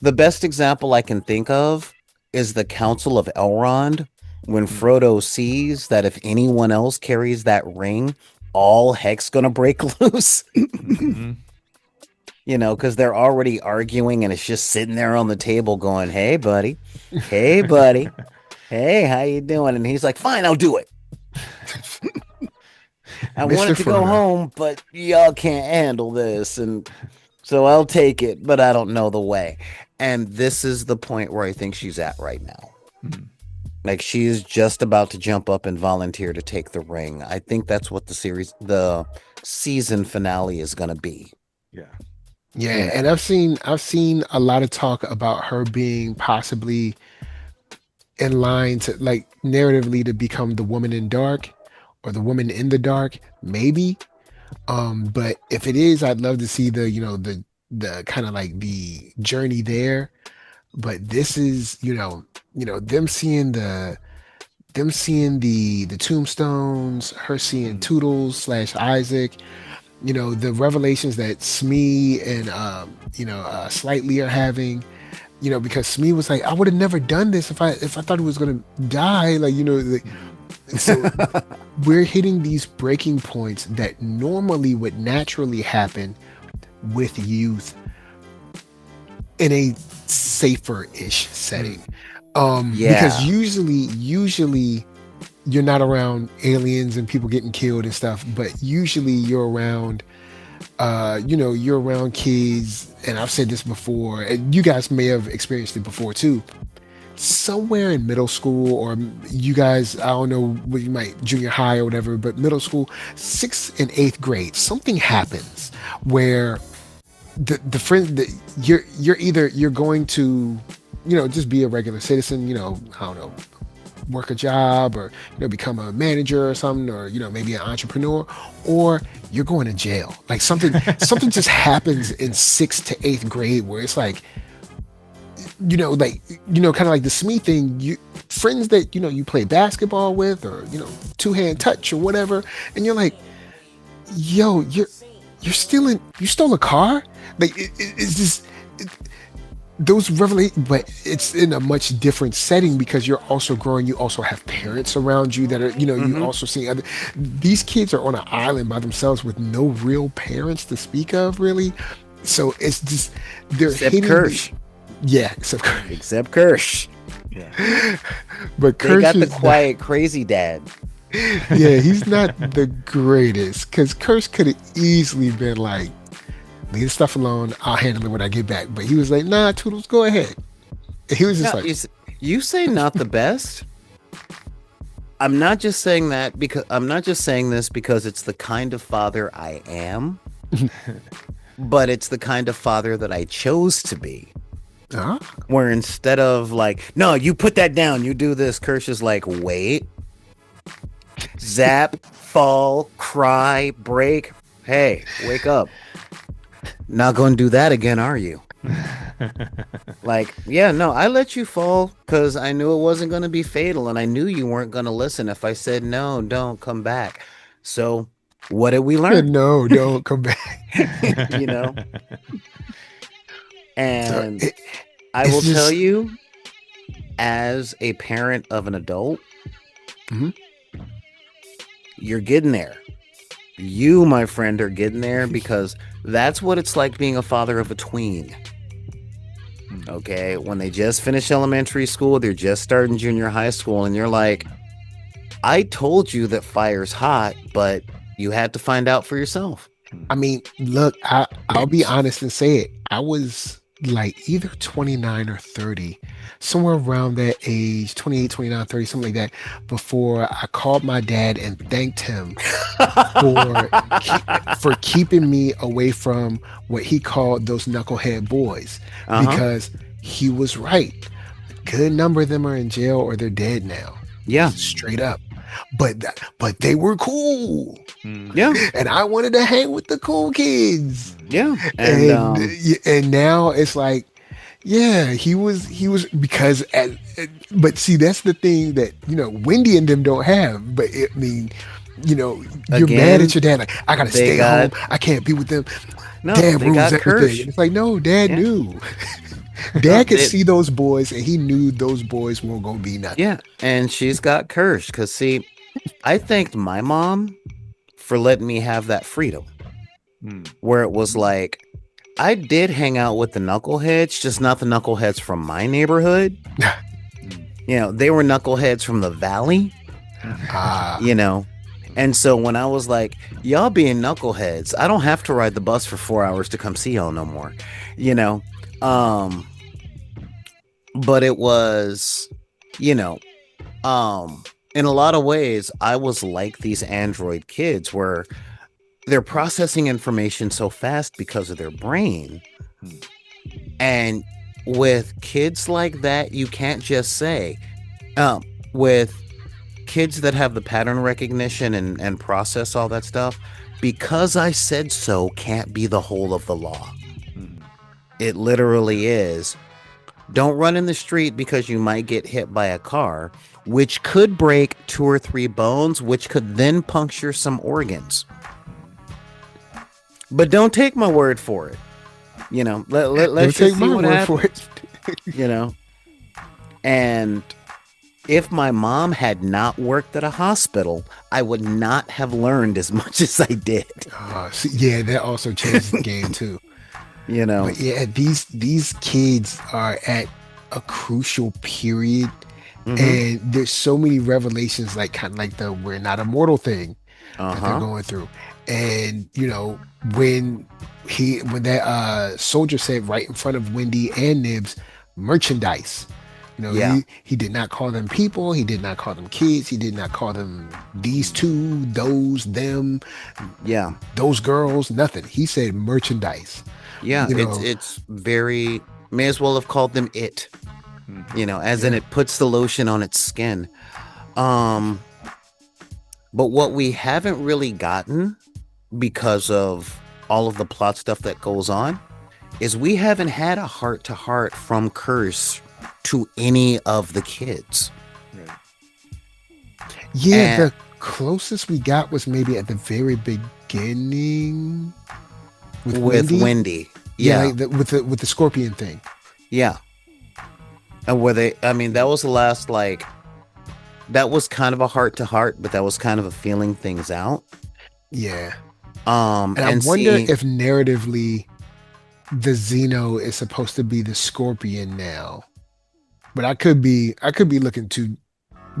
the best example I can think of is the Council of Elrond, when Frodo sees that if anyone else carries that ring, all heck's gonna break loose. You know, because they're already arguing and it's just sitting there on the table going, hey buddy, hey buddy, hey, how you doing? And he's like, fine, I'll do it. I wanted to go home, but y'all can't handle this, and so I'll take it, but I don't know the way. And this is the point where I think she's at right now. Like, she's just about to jump up and volunteer to take the ring. I think that's what the season finale is going to be. Yeah, and I've seen a lot of talk about her being possibly in line to, like, narratively to become the woman in dark or the woman in the dark, maybe. But if it is, I'd love to see the kind of like the journey there. But this is, them seeing the tombstones, her seeing Toodles / Isaac, the revelations that Smee and Slightly are having, because Smee was like, I would have never done this if I thought he was gonna die, so we're hitting these breaking points that normally would naturally happen with youth in a safer-ish setting. Because usually you're not around aliens and people getting killed and stuff, but usually you're around you're around kids, and I've said this before, and you guys may have experienced it before too, somewhere in middle school, or you guys, I don't know what you might, junior high or whatever, but middle school, 6th and 8th grade, something happens where the friend that you're going to just be a regular citizen, I don't know, work a job, or become a manager or something, or maybe an entrepreneur, or you're going to jail. Like something just happens in 6th to 8th grade where it's like, kind of like the Smee thing, friends that you play basketball with, or two-hand touch or whatever, and you're like, yo, you stole a car? Like it's just those revelations, but it's in a much different setting because you're also growing. You also have parents around you that are, you also see these kids are on an island by themselves with no real parents to speak of, really. So it's just, they're except Kirsh. Except Kirsh. Yeah. But Kirsh, they got the quiet, crazy dad. Yeah, he's not the greatest, because Kirsh could have easily been like, leave the stuff alone, I'll handle it when I get back. But he was like, nah, Toodles, go ahead. And he was just you say not the best. I'm not just saying this because it's the kind of father I am, but it's the kind of father that I chose to be. Where instead of like, no, you put that down, you do this, Kirsch is like, wait, zap, fall, cry, break. Hey, wake up. Not going to do that again, are you? Like, yeah, no, I let you fall because I knew it wasn't going to be fatal, and I knew you weren't going to listen if I said, no, don't come back. So what did we learn? No, don't come back. And so I will tell you, as a parent of an adult, you're getting there. You, my friend, are getting there, because that's what it's like being a father of a tween. Okay, when they just finish elementary school, they're just starting junior high school, and you're like, I told you that fire's hot, but you had to find out for yourself. I mean, look, I'll be honest and say it. I was like either 29 or 30, somewhere around that age, 28, 29, 30, something like that, before I called my dad and thanked him for keeping me away from what he called those knucklehead boys, because he was right. A good number of them are in jail or they're dead now. Yeah. Straight up. but they were cool. Yeah. And I wanted to hang with the cool kids. Yeah. And now it's like, yeah, he was because but see, that's the thing that, Wendy and them don't have. But I mean, you're mad at your dad, like, I gotta stay home, I can't be with them. No, Dad they rules got everything. Kirsh. And it's like, no, Dad knew. Dad could see those boys, and he knew those boys weren't gonna be nothing. Yeah, and she's got Kirsh, because see, I thanked my mom for letting me have that freedom, where it was like, I did hang out with the knuckleheads, just not the knuckleheads from my neighborhood. They were knuckleheads from the valley. And so when I was like, y'all being knuckleheads, I don't have to ride the bus for 4 hours to come see y'all no more. But it was, in a lot of ways, I was like these android kids where they're processing information so fast because of their brain. And with kids like that, you can't just say, with kids that have the pattern recognition and process all that stuff, because I said so can't be the whole of the law. It literally is. Don't run in the street because you might get hit by a car, which could break 2 or 3 bones, which could then puncture some organs. But don't take my word for it. Let's just see what happens. And if my mom had not worked at a hospital, I would not have learned as much as I did. Yeah, that also changes the game too. But yeah, these kids are at a crucial period, and there's so many revelations, like kind of like the "we're not immortal" thing that they're going through. And when that soldier said right in front of Wendy and Nibs, merchandise. He did not call them people. He did not call them kids. He did not call them these two, those, them. Yeah. Those girls, nothing. He said merchandise. Yeah. It's very, may as well have called them it, as in it puts the lotion on its skin. But what we haven't really gotten because of all of the plot stuff that goes on is we haven't had a heart-to-heart from Kirsh to any of the kids. Right. Yeah, the closest we got was maybe at the very beginning with Wendy. Yeah, like with the scorpion thing. Yeah. And that was the last, that was kind of a heart-to-heart, but that was kind of a feeling things out. Yeah. And I wonder if narratively the Xeno is supposed to be the scorpion now. But I could be looking too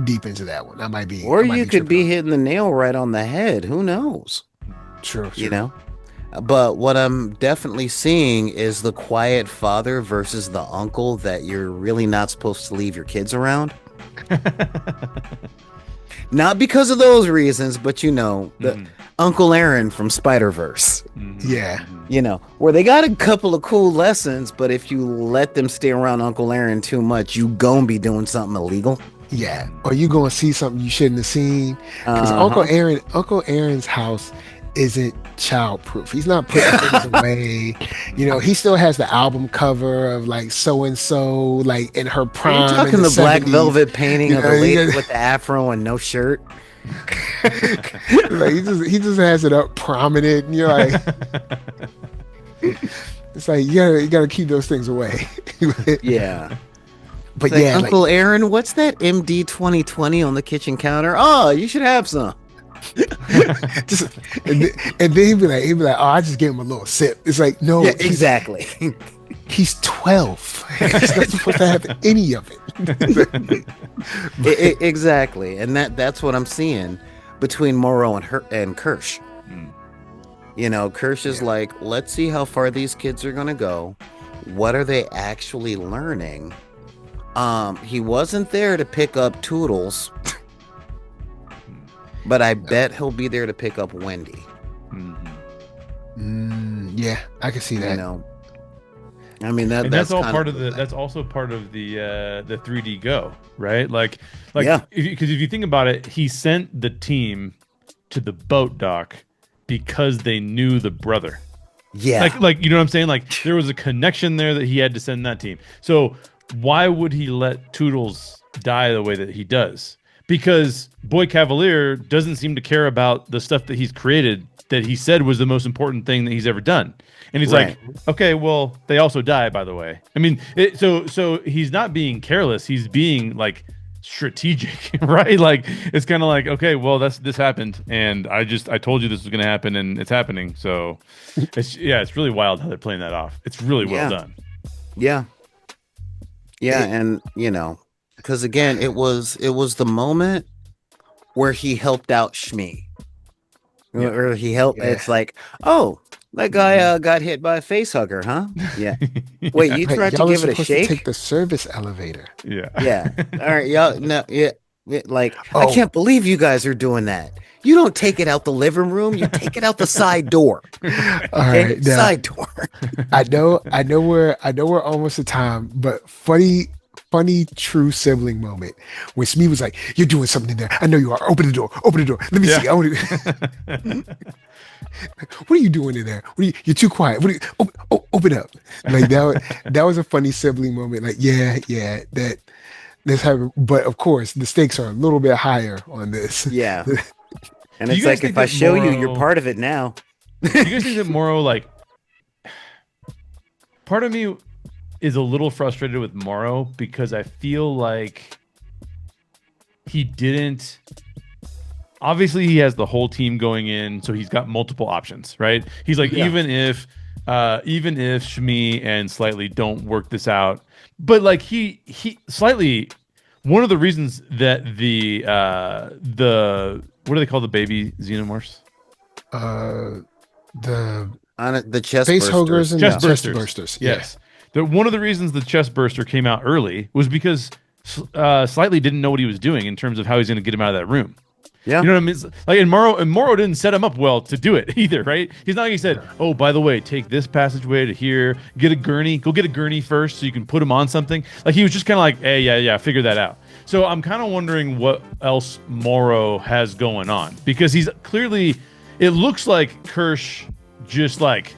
deep into that one. I might be. Or you could be hitting the nail right on the head. Who knows? True. But what I'm definitely seeing is the quiet father versus the uncle that you're really not supposed to leave your kids around. Not because of those reasons, but the Uncle Aaron from Spider-Verse. Yeah. Where they got a couple of cool lessons, but if you let them stay around Uncle Aaron too much, you gonna be doing something illegal. Yeah. Or you gonna see something you shouldn't have seen. Because Uncle Aaron's house isn't child-proof. He's not putting things away. He still has the album cover of like so-and-so, like in her prime. Are you talking the black 70s. velvet painting of the lady with the afro and no shirt? Like he just has it up prominent, and you're like, it's like you gotta keep those things away. Yeah. But like, Uncle Aaron, what's that MD 2020 on the kitchen counter? Oh, you should have some. and then he'd be like, oh, I just gave him a little sip. It's like, no, yeah, exactly. He's 12. He's not supposed to have any of it. Exactly, and that's what I'm seeing between Morrow and Kirsh. Kirsh is like, let's see how far these kids are gonna go. What are they actually learning? He wasn't there to pick up Toodles. But I bet he'll be there to pick up Wendy. Yeah, I can see that. I mean that's all part of the. That's also part of the 3D Go, right? Like because if you think about it, he sent the team to the boat dock because they knew the brother. Yeah, like you know what I'm saying? Like there was a connection there that he had to send that team. So why would he let Toodles die the way that he does? Because Boy Cavalier doesn't seem to care about the stuff that he's created that he said was the most important thing that he's ever done. And he's like, okay, well, they also die, by the way. I mean, so he's not being careless. He's being like strategic, right? Like it's kind of like, okay, well, this happened, and I told you this was going to happen, and it's happening. So it's really wild how they're playing that off. It's really well done. Yeah, and because again, it was the moment where he helped out Shmi. Or he helped. Yeah. It's like, oh, that guy got hit by a face hugger, huh? Yeah. Wait, you tried to give it a shake? To take the service elevator. Yeah. Yeah. All right, y'all. No, yeah. Like, I can't believe you guys are doing that. You don't take it out the living room. You take it out the side door. All right, now, side door. I know we're almost at time, but funny true sibling moment when Smee was like, "You're doing something in there. I know you are. Open the door. Let me see. I want to." What are you doing in there? You're too quiet. Open up. Like that was a funny sibling moment. Like that's how. But of course, the stakes are a little bit higher on this. Yeah. And it's like, if I show you, you're part of it now. Do you guys think that Morrow, like, part of me is a little frustrated with Morrow because I feel like he didn't. Obviously, he has the whole team going in, so he's got multiple options, right? He's like, even if Shmi and Slightly don't work this out, but like he Slightly, one of the reasons that the what do they call the baby xenomorphs? The chest face huggers and chest bursters. Yes. One of the reasons the chest burster came out early was because Slightly didn't know what he was doing in terms of how he's going to get him out of that room. Yeah. You know what I mean? Like, and Morrow didn't set him up well to do it either, right? He's not like he said, oh, by the way, take this passageway to here, go get a gurney first so you can put him on something. Like, he was just kind of like, hey, yeah, figure that out. So I'm kind of wondering what else Morrow has going on, because he's clearly, it looks like Kirsh just like,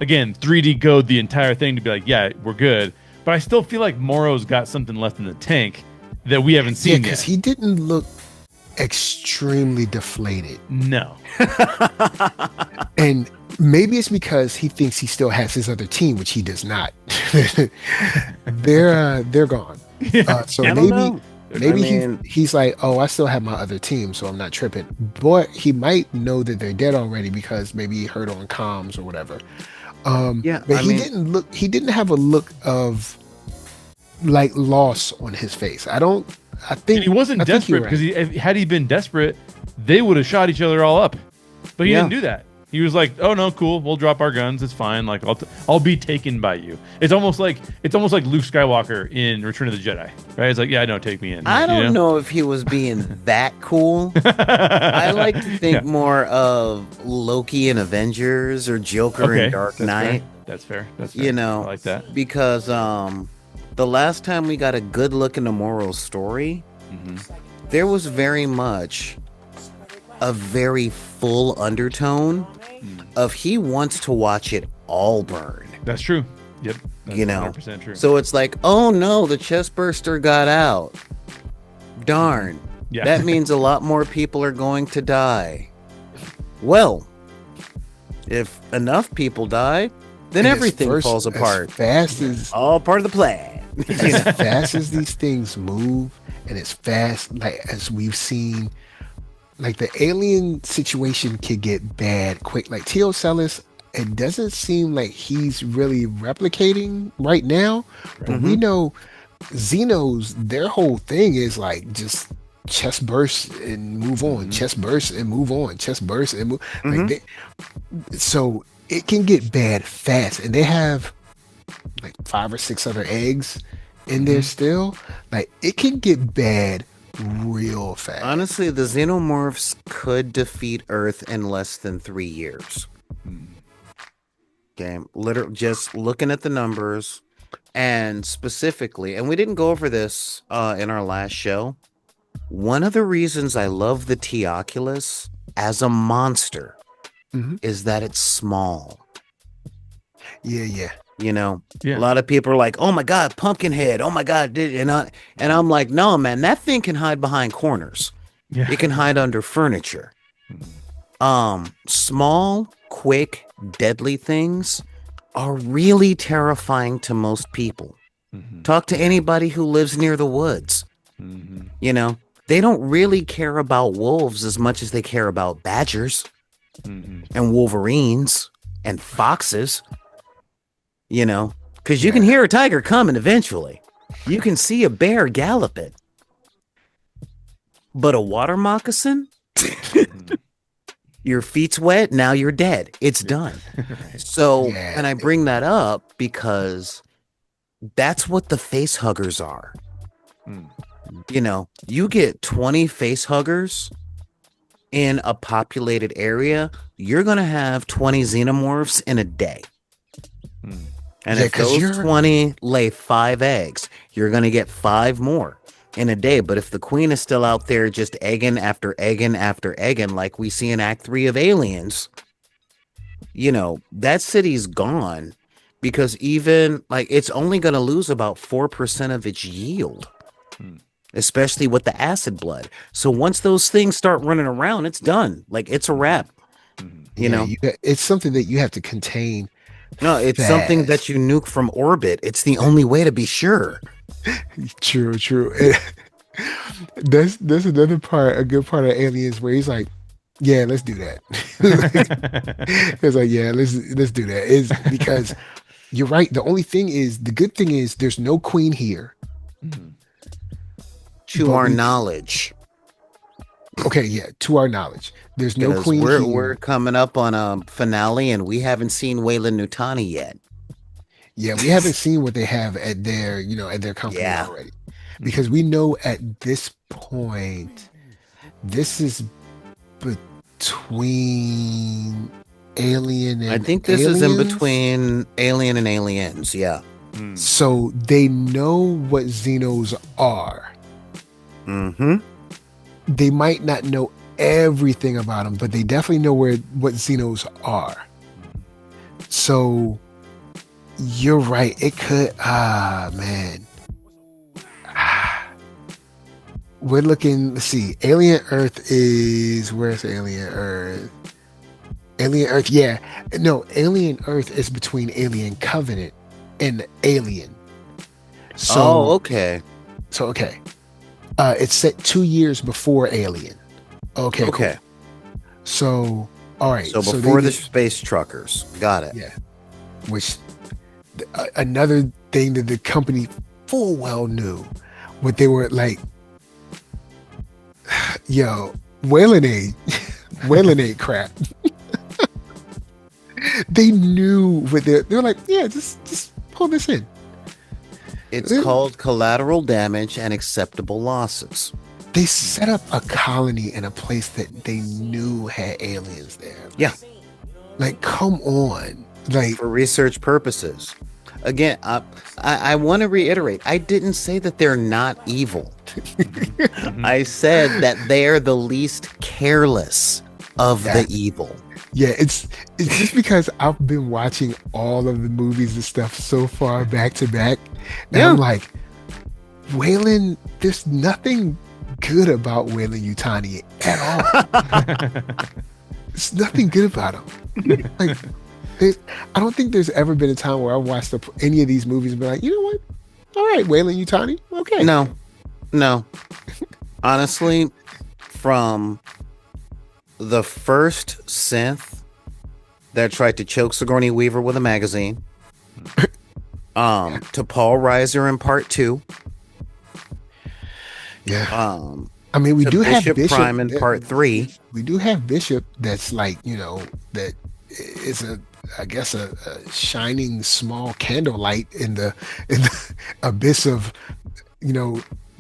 again, 3D code the entire thing to be like, yeah, we're good. But I still feel like Morrow's got something left in the tank that we haven't seen yet. Because he didn't look extremely deflated. No. And maybe it's because he thinks he still has his other team, which he does not. They're gone. So maybe he's like, oh, I still have my other team, so I'm not tripping. But he might know that they're dead already because maybe he heard on comms or whatever. But he didn't have a look of like loss on his face. I think he wasn't desperate, because had he been desperate, they would have shot each other all up. But he didn't do that. He was like, "Oh no, cool. We'll drop our guns. It's fine. Like I'll be taken by you." It's almost like Luke Skywalker in Return of the Jedi, right? It's like, yeah, no, take me in. I don't know if he was being that cool. I like to think more of Loki in Avengers or Joker in Dark Knight. That's fair. You know, I like that, because the last time we got a good look into Morrow's story, there was very much a very full undertone of he wants to watch it all burn. That's true. Yep. That's 100% true. So it's like, oh no, the chest burster got out. Darn. Yeah. That means a lot more people are going to die. Well, if enough people die, then everything falls apart. All part of the plan. As fast as these things move, and as fast, like as we've seen, like the alien situation could get bad quick. Like Teo Celis, it doesn't seem like he's really replicating right now, but we know Xenos, their whole thing is like just chest burst and move on, chest burst and move on, chest burst and move. So it can get bad fast, and they have like 5 or 6 other eggs in there still. Like it can get bad real fast. Honestly, the Xenomorphs could defeat Earth in less than 3 years. Okay, literally just looking at the numbers, and specifically, and we didn't go over this in our last show. One of the reasons I love the T-Oculus as a monster is that it's small. Yeah. You know, a lot of people are like, "Oh my God, Pumpkinhead! Oh my God!" And I'm like, "No, man, that thing can hide behind corners. Yeah. It can hide under furniture. Small, quick, deadly things are really terrifying to most people. Talk to anybody who lives near the woods. You know, they don't really care about wolves as much as they care about badgers and wolverines and foxes. You know, because you can hear a tiger coming eventually. You can see a bear galloping. But a water moccasin? Your feet's wet, now you're dead. It's done. So, and I bring that up because that's what the face huggers are. You know, you get 20 face huggers in a populated area, you're going to have 20 xenomorphs in a day. And if those 20 lay 5 eggs, you're going to get 5 more in a day. But if the queen is still out there just egging after egging after egging, like we see in Act 3 of Aliens, you know, that city's gone because even like it's only going to lose about 4% of its yield, especially with the acid blood. So once those things start running around, it's done. Like it's a wrap. You know, it's something that you have to contain. No, it's something that you nuke from orbit. It's the only way to be sure. True. That's another part, a good part of Aliens, where he's like, "Yeah, let's do that." It's like, "Yeah, let's do that." Is because you're right. The only thing is, the good thing is, there's no queen here. To our knowledge. Okay, yeah, to our knowledge, there's no queen here. We're coming up on a finale, and we haven't seen Weyland Yutani yet. Yeah, we haven't seen what they have at their, at their company already, because we know at this point, this is between Alien and I think this is in between Alien and Aliens. Yeah. So they know what Xenos are. They might not know everything about them, but they definitely know what Xenos are. So you're right. It could, man. We're looking, let's see. Alien Earth is, where's Alien Earth? Alien Earth, yeah. No, Alien Earth is between Alien Covenant and Alien. So, okay. So, okay. It's set 2 years before Alien. Okay. Cool. So, all right. So before the space truckers. Got it. Yeah. Which, another thing that the company full well knew, what they were like, yo, Weyland ain't crap. They knew what they were like, yeah, just pull this in. It's called collateral damage and acceptable losses. They set up a colony in a place that they knew had aliens there. Yeah. Like, come on. Like, for research purposes. Again, I want to reiterate, I didn't say that they're not evil. I said that they're the least careless of the evil. Yeah, it's just because I've been watching all of the movies and stuff so far back to back. And I'm like, Weyland, there's nothing good about Weyland Yutani at all. There's nothing good about him. Like, I don't think there's ever been a time where I watched any of these movies and be like, you know what? All right, Weyland Yutani, okay. No. Honestly, from the first synth that tried to choke Sigourney Weaver with a magazine, to Paul Reiser in part 2. Yeah. I mean, we do have Bishop Prime in part 3. We do have Bishop that's like, that is a shining small candlelight in the abyss of,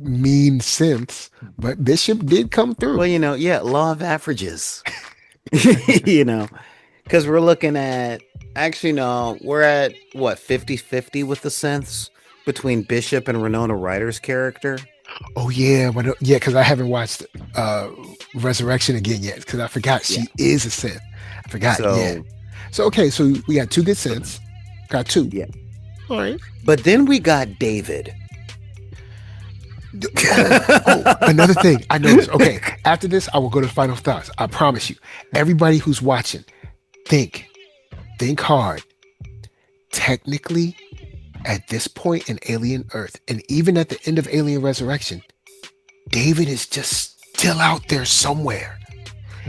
mean synths. But Bishop did come through. Well, law of averages. Because we're looking at Actually, no. We're at, what, 50-50 with the synths between Bishop and Winona Ryder's character? Oh yeah, because I haven't watched Resurrection again yet because I forgot she is a Sith. I forgot. So okay, so we got 2 good synths. Got 2. Yeah. All right. But then we got David. Another thing I noticed. Okay, after this, I will go to final thoughts. I promise you. Everybody who's watching, think hard. Technically, at this point in Alien Earth, and even at the end of Alien Resurrection, David is just still out there somewhere.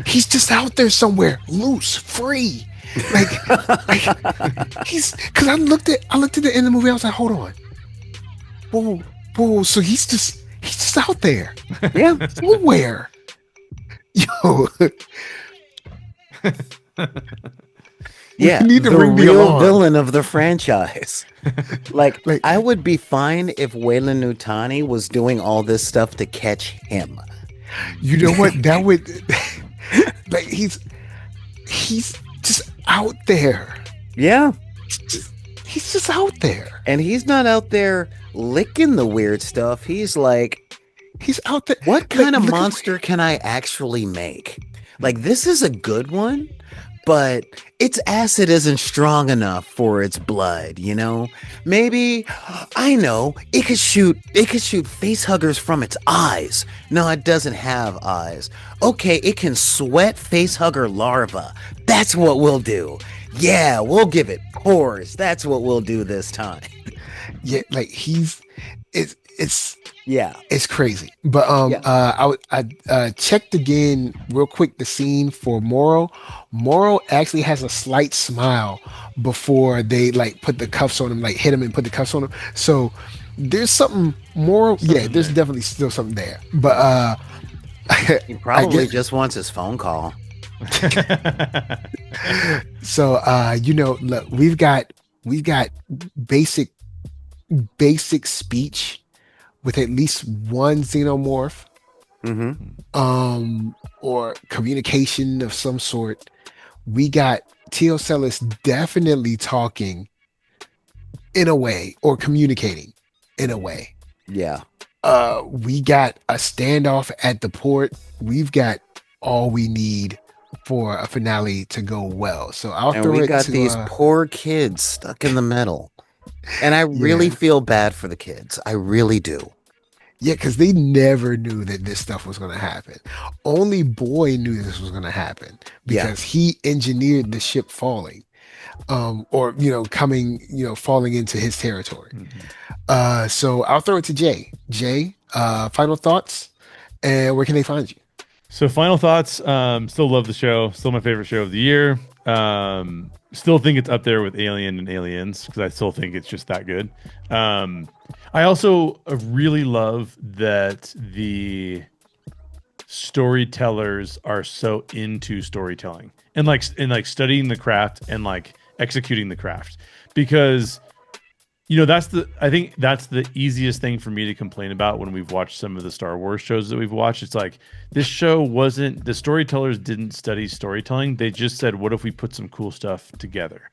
He's just out there somewhere, loose, free. Like he's, because I looked at the end of the movie. I was like, hold on, whoa. So he's just out there, yeah, somewhere. Yo, yeah, need to the ring the real alarm. Villain of the franchise. like, I would be fine if Weyland Yutani was doing all this stuff to catch him. You know what? That would like he's just out there. Yeah. He's just out there. And he's not out there licking the weird stuff. He's like, he's out there. What kind of monster can I actually make? Like, this is a good one, but its acid isn't strong enough for its blood, you know? Maybe, I know, it could shoot face huggers from its eyes. No, it doesn't have eyes. Okay, it can sweat face hugger larva. That's what we'll do. Yeah, we'll give it pores. That's what we'll do this time. Yeah, like it's crazy. But I checked again real quick the scene for Morrow. Morrow actually has a slight smile before they like put the cuffs on him, like hit him and put the cuffs on him. So there's something Morrow. Yeah, there's definitely still something there. But he probably just wants his phone call. So look, we've got basic speech with at least one xenomorph, or communication of some sort. We got Teal Celis definitely talking in a way, or communicating in a way. Yeah. We got a standoff at the port. We've got all we need for a finale to go well. So we got these poor kids stuck in the middle. And I really feel bad for the kids. I really do. Yeah, because they never knew that this stuff was going to happen. Only Boy knew this was going to happen because he engineered the ship falling, or falling into his territory. So I'll throw it to Jay. Jay, final thoughts, and where can they find you? So final thoughts. Still love the show. Still my favorite show of the year. Still think it's up there with Alien and Aliens because I still think it's just that good. I also really love that the storytellers are so into storytelling and like studying the craft and like executing the craft, because I think that's the easiest thing for me to complain about when we've watched some of the Star Wars shows that we've watched. It's like, this show the storytellers didn't study storytelling. They just said, what if we put some cool stuff together?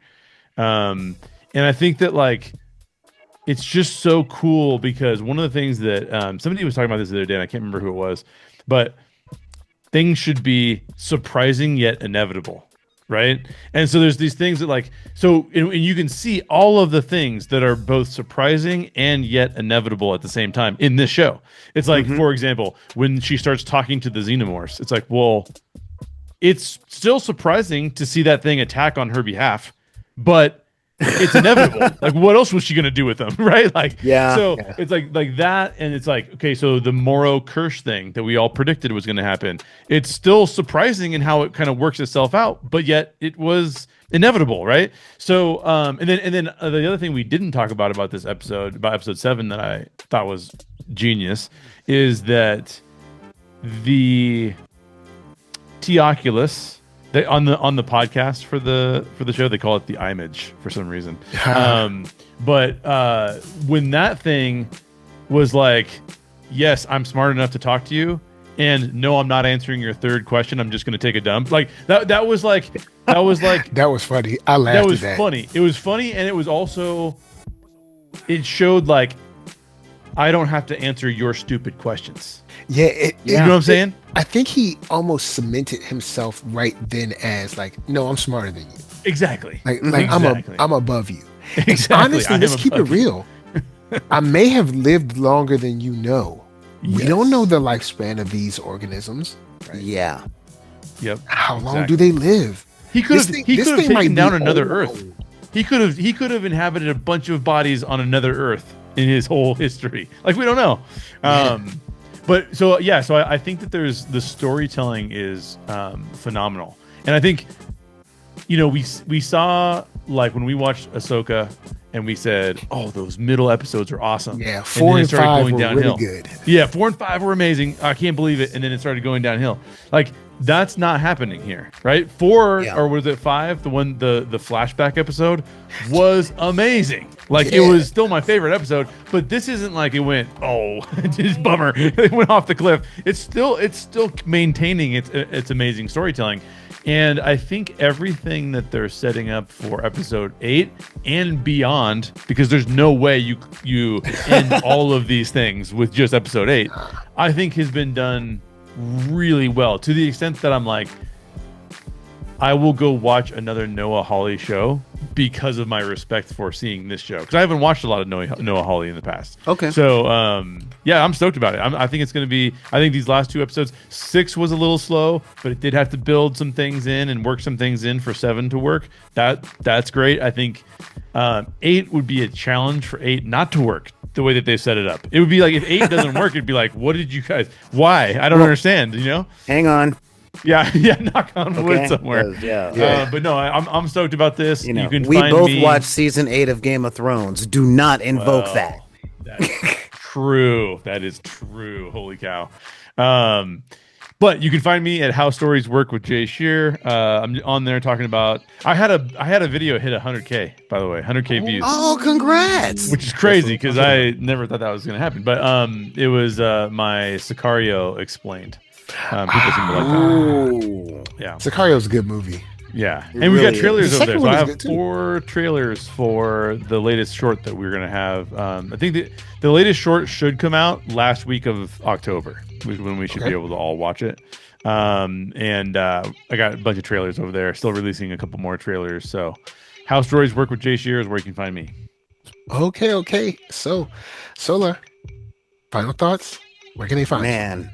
And I think that like, it's just so cool because one of the things that somebody was talking about this the other day, and I can't remember who it was, but things should be surprising yet inevitable. Right. And so there's these things that and you can see all of the things that are both surprising and yet inevitable at the same time in this show. It's like, for example, when she starts talking to the Xenomorphs, it's like, well, it's still surprising to see that thing attack on her behalf, but it's inevitable. Like, what else was she going to do with them? Right. Like, it's like that. And it's like, okay, so the Morrow Kirsh thing that we all predicted was going to happen. It's still surprising in how it kind of works itself out, but yet it was inevitable. Right. So, and then the other thing we didn't talk about this episode, about episode 7, that I thought was genius, is that the Teoculus, they on the podcast for the show, they call it the image for some reason. But when that thing was like, yes, I'm smart enough to talk to you, And no, I'm not answering your third question. I'm just going to take a dump. Like that was like that was funny. I laughed at that. That was funny. It was funny, and it was also, it showed like I don't have to answer your stupid questions. Yeah, you know what I'm saying? I think he almost cemented himself right then as like, no, I'm smarter than you. Exactly. Like exactly. I'm above you. Exactly. Honestly, let's keep it real. I may have lived longer than you know. Yes. We don't know the lifespan of these organisms. Right? Yeah. Yep. How long do they live? He could have taken down another Earth. He could have inhabited a bunch of bodies on another Earth in his whole history. Like, we don't know. But so I think that the storytelling is phenomenal. And I think, we saw, like, when we watched Ahsoka and we said, oh, those middle episodes are awesome. Yeah, 4 and 5 were downhill. Really good. Yeah, 4 and 5 were amazing. I can't believe it. And then it started going downhill. Like, that's not happening here, right? 4 or was it 5? The one, the flashback episode was amazing. Like, it was still my favorite episode, but this isn't like it went, just bummer. It went off the cliff. It's still maintaining its amazing storytelling. And I think everything that they're setting up for episode 8 and beyond, because there's no way you end all of these things with just episode 8, I think has been done really well, to the extent that I'm like, I will go watch another Noah Hawley show because of my respect for seeing this show, because I haven't watched a lot of Noah Hawley in the past. Okay. So I'm stoked about it. I think it's going to be, I think these last 2 episodes, 6 was a little slow, but it did have to build some things in and work some things in for 7 to work. That's great. I think 8 would be a challenge for 8 not to work the way that they set it up. It would be like, if 8 doesn't work, it'd be like, what did you guys, why? I don't understand, Hang on. Yeah, knock on wood somewhere. But no, I'm stoked about this. We both watched season 8 of Game of Thrones. Do not invoke that. That is true. That is true. Holy cow. But you can find me at How Stories Work with Jay Shear. I'm on there talking about. I had a video hit 100K, by the way, 100K views. Oh, congrats! Which is crazy because I never thought that was going to happen. But it was my Sicario explained. People seem to like that. Yeah, Sicario's a good movie. Yeah, and we got trailers over there. So I have 4 trailers for the latest short that we're gonna have. I think the latest short should come out last week of October, which is when we should be able to all watch it. And I got a bunch of trailers over there. Still releasing a couple more trailers. So, How Stories Work with Jay Shear is where you can find me. Okay. So, Solar, final thoughts. Where can they find you?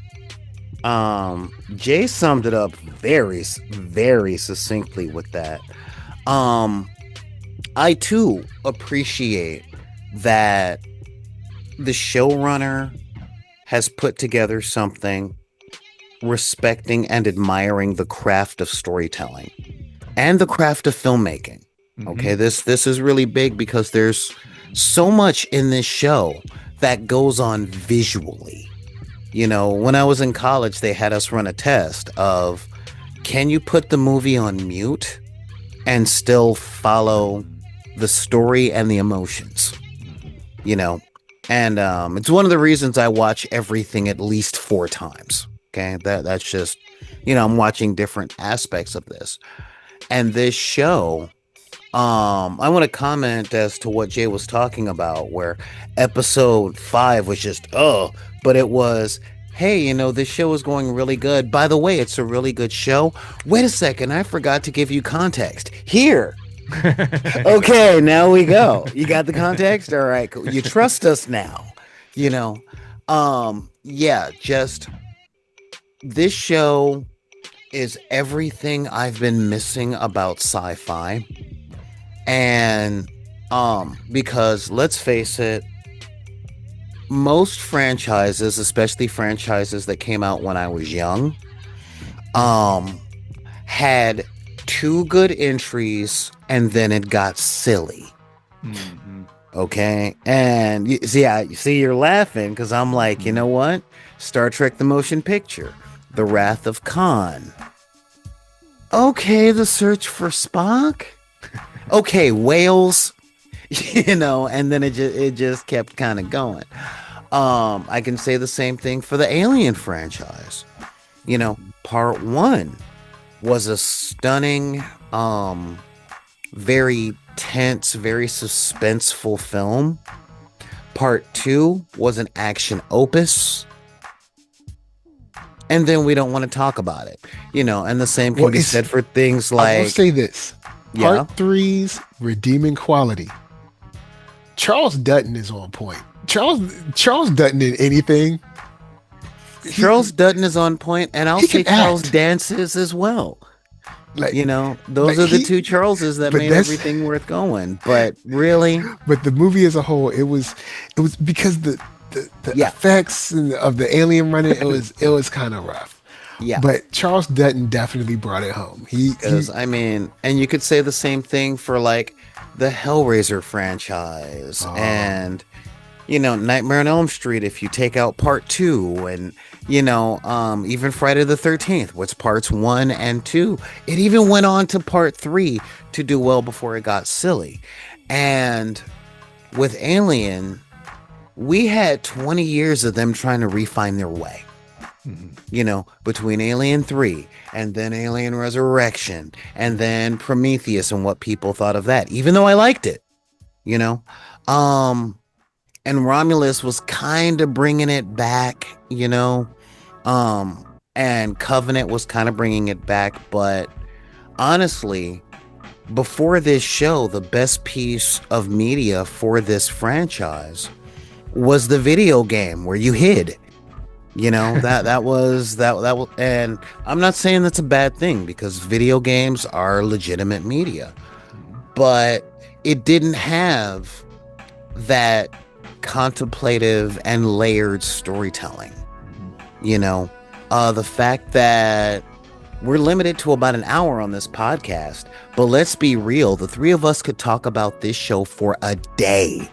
Jay summed it up very, very succinctly with that. I too appreciate that the showrunner has put together something respecting and admiring the craft of storytelling and the craft of filmmaking. Mm-hmm. Okay, this is really big because there's so much in this show that goes on visually. When I was in college, they had us run a test of, can you put the movie on mute and still follow the story and the emotions? And it's one of the reasons I watch everything at least 4 times. Okay, that's just, I'm watching different aspects of this. And this show, I want to comment as to what Jay was talking about, where episode 5 was just, but it was, hey, this show is going really good. By the way, it's a really good show. Wait a second, I forgot to give you context. Here. Okay, now we go. You got the context? All right, cool. You trust us now. Just this show is everything I've been missing about sci-fi. And because let's face it, most franchises, especially franchises that came out when I was young, had 2 good entries and then it got silly. Mm-hmm. Okay, and you see, you're laughing because I'm like, you know what? Star Trek: The Motion Picture, The Wrath of Khan. Okay, The Search for Spock. Okay, Whales. And then it just kept kind of going. I can say the same thing for the Alien franchise. You know, part 1 was a stunning, very tense, very suspenseful film. Part 2 was an action opus. And then we don't want to talk about it, you know, and the same can be said for things like... I will say this. Part 3's redeeming quality. Charles Dutton is on point. Charles Dutton in anything. Charles Dutton is on point, and I'll say Charles dances as well. Like, you know, those are the two Charleses that made everything worth going. But really... But the movie as a whole, it was because the effects of the alien running, it was kind of rough. Yeah. But Charles Dutton definitely brought it home. I mean, and you could say the same thing for like the Hellraiser franchise and, you know, Nightmare on Elm Street, if you take out part 2, and, you know, even Friday the 13th, what's parts 1 and 2. It even went on to part 3 to do well before it got silly. And with Alien, we had 20 years of them trying to refine their way. You know, between Alien 3 and then Alien Resurrection and then Prometheus and what people thought of that, even though I liked it, you know. And Romulus was kind of bringing it back, you know. And Covenant was kind of bringing it back. But honestly, before this show, the best piece of media for this franchise was the video game where you hid. You know, that was, and I'm not saying that's a bad thing, because video games are legitimate media, but it didn't have that contemplative and layered storytelling. You know, the fact that we're limited to about an hour on this podcast, but let's be real, the three of us could talk about this show for a day.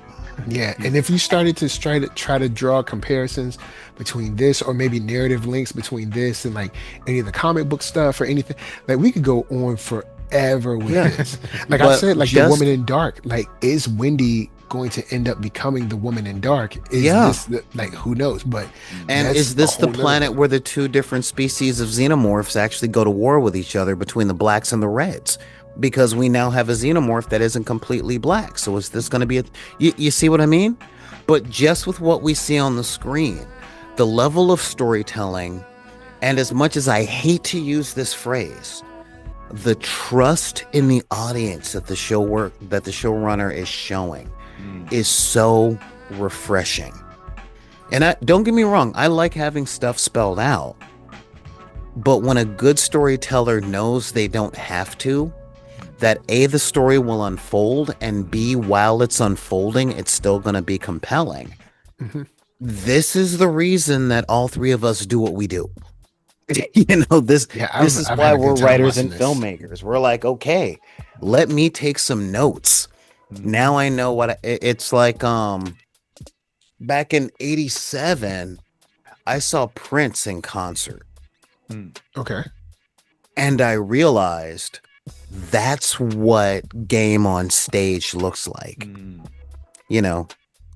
Yeah, and if you started to try to draw comparisons between this, or maybe narrative links between this and like any of the comic book stuff or anything, like we could go on forever with this. Like I said, like the Woman in Dark, like is Wendy going to end up becoming the Woman in Dark? Is this like, who knows? But and is this the planet where the two different species of xenomorphs actually go to war with each other between the blacks and the reds? Because we now have a xenomorph that isn't completely black. So is this going to be you see what I mean? But just with what we see on the screen, the level of storytelling, and as much as I hate to use this phrase, the trust in the audience that the showrunner is showing is so refreshing. And don't get me wrong, I like having stuff spelled out. But when a good storyteller knows they don't have to, that A, the story will unfold, and B, while it's unfolding, it's still going to be compelling. Mm-hmm. This is the reason that all three of us do what we do. You know, this is why we're writers and filmmakers. We're like, okay, let me take some notes. Now I know what it's like. Back in '87, I saw Prince in concert. Okay. And I realized that's what game on stage looks like. You know,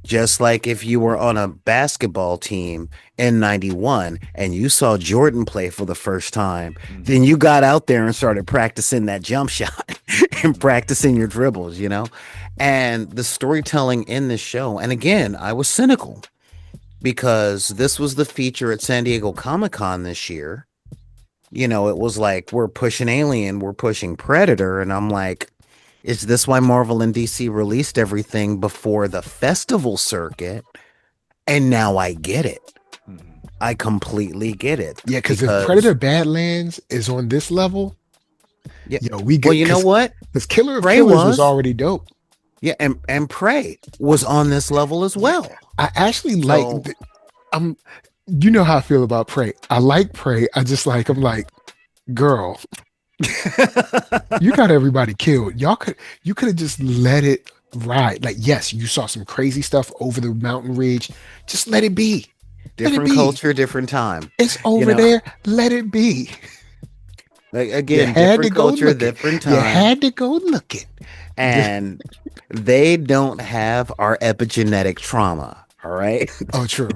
just like if you were on a basketball team in '91 and you saw Jordan play for the first time, then you got out there and started practicing that jump shot and practicing your dribbles, you know. And the storytelling in this show, and again, I was cynical because this was the feature at San Diego Comic-Con this year. You know, it was like, we're pushing Alien, we're pushing Predator. And I'm like, is this why Marvel and DC released everything before the festival circuit? And now I get it. I completely get it. Yeah, because if Predator Badlands is on this level, we get. Well, you know what? Because Killer of Killers was already dope. Yeah, and Prey was on this level as well. I actually like. You know how I feel about Prey. I like Prey. I'm like, girl, you got everybody killed. You could have just let it ride. Like, yes, you saw some crazy stuff over the mountain ridge. Just let it be. Different culture, different time. It's over there. Let it be. Like, again, different culture, different time. You had to go looking. And they don't have our epigenetic trauma. All right. Oh, true.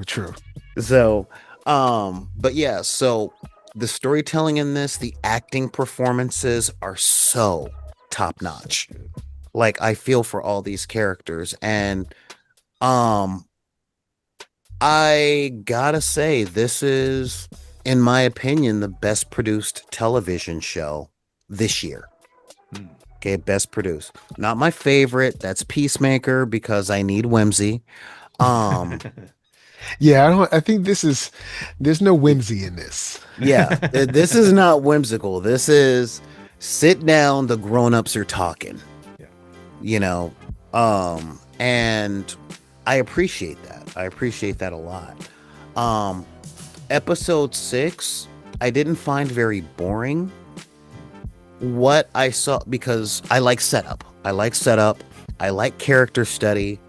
So, but yeah, so the storytelling in this, the acting performances are so top notch. Like, I feel for all these characters, and I gotta say, this is, in my opinion, the best produced television show this year. Okay, best produced. Not my favorite. That's Peacemaker, because I need whimsy. Yeah, I think there's no whimsy in this. Yeah, this is not whimsical. This is sit down, the grown-ups are talking. Yeah. You know, and I appreciate that. I appreciate that a lot. Episode 6, I didn't find very boring. What I saw, because I like setup. I like character study.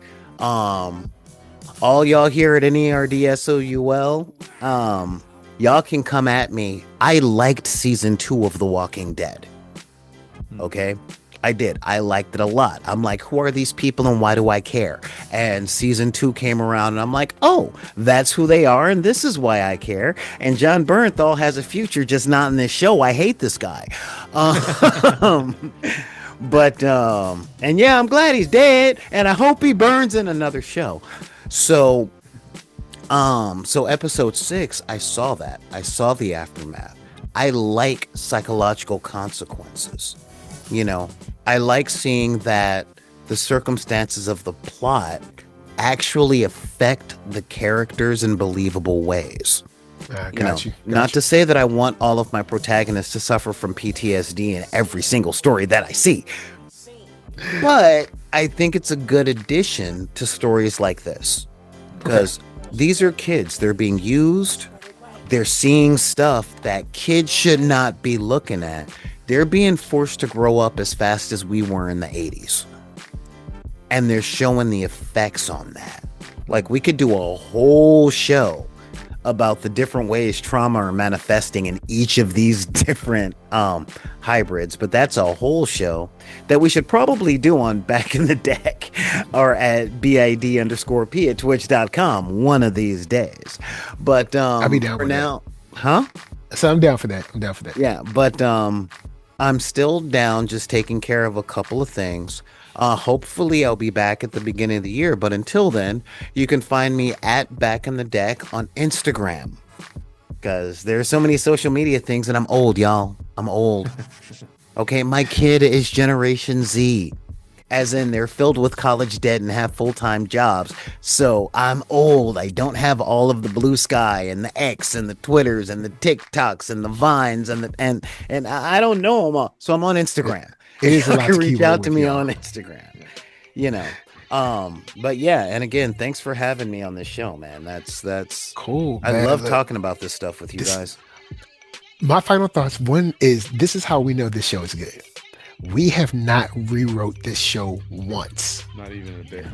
All y'all here at NERDSoul, y'all can come at me. I liked season 2 of The Walking Dead. Okay? I did. I liked it a lot. I'm like, who are these people and why do I care? And season 2 came around and I'm like, oh, that's who they are and this is why I care. And John Bernthal has a future, just not in this show. I hate this guy. But and yeah, I'm glad he's dead and I hope he burns in another show. So episode 6, I saw that. I saw the aftermath. I like psychological consequences. You know, I like seeing that the circumstances of the plot actually affect the characters in believable ways. Got you. Not to say that I want all of my protagonists to suffer from PTSD in every single story that I see, but I think it's a good addition to stories like this, because these are kids. They're being used. They're seeing stuff that kids should not be looking at. They're being forced to grow up as fast as we were in the 80s. And they're showing the effects on that. Like, we could do a whole show about the different ways trauma are manifesting in each of these different hybrids, but that's a whole show that we should probably do on Back in the Deck or at BID_P at twitch.com one of these days. But I'll be down for with now, that. Huh? So I'm down for that. Yeah, but I'm still down, just taking care of a couple of things. Hopefully I'll be back at the beginning of the year, but until then, you can find me at Back in the Deck on Instagram, because there's so many social media things, and I'm old, y'all. I'm old. Okay, my kid is Generation Z, as in they're filled with college debt and have full-time jobs. So I'm old. I don't have all of the blue sky and the X and the Twitters and the TikToks and the Vines and I don't know them all. So I'm on Instagram. It is a lot to reach keep out up to with, me y'all. on Instagram. You know. But yeah, and again, thanks for having me on this show, man. That's cool. I man. love talking about this stuff with you guys. My final thoughts. One is, this is how we know this show is good. We have not rewrote this show once. Not even a bit.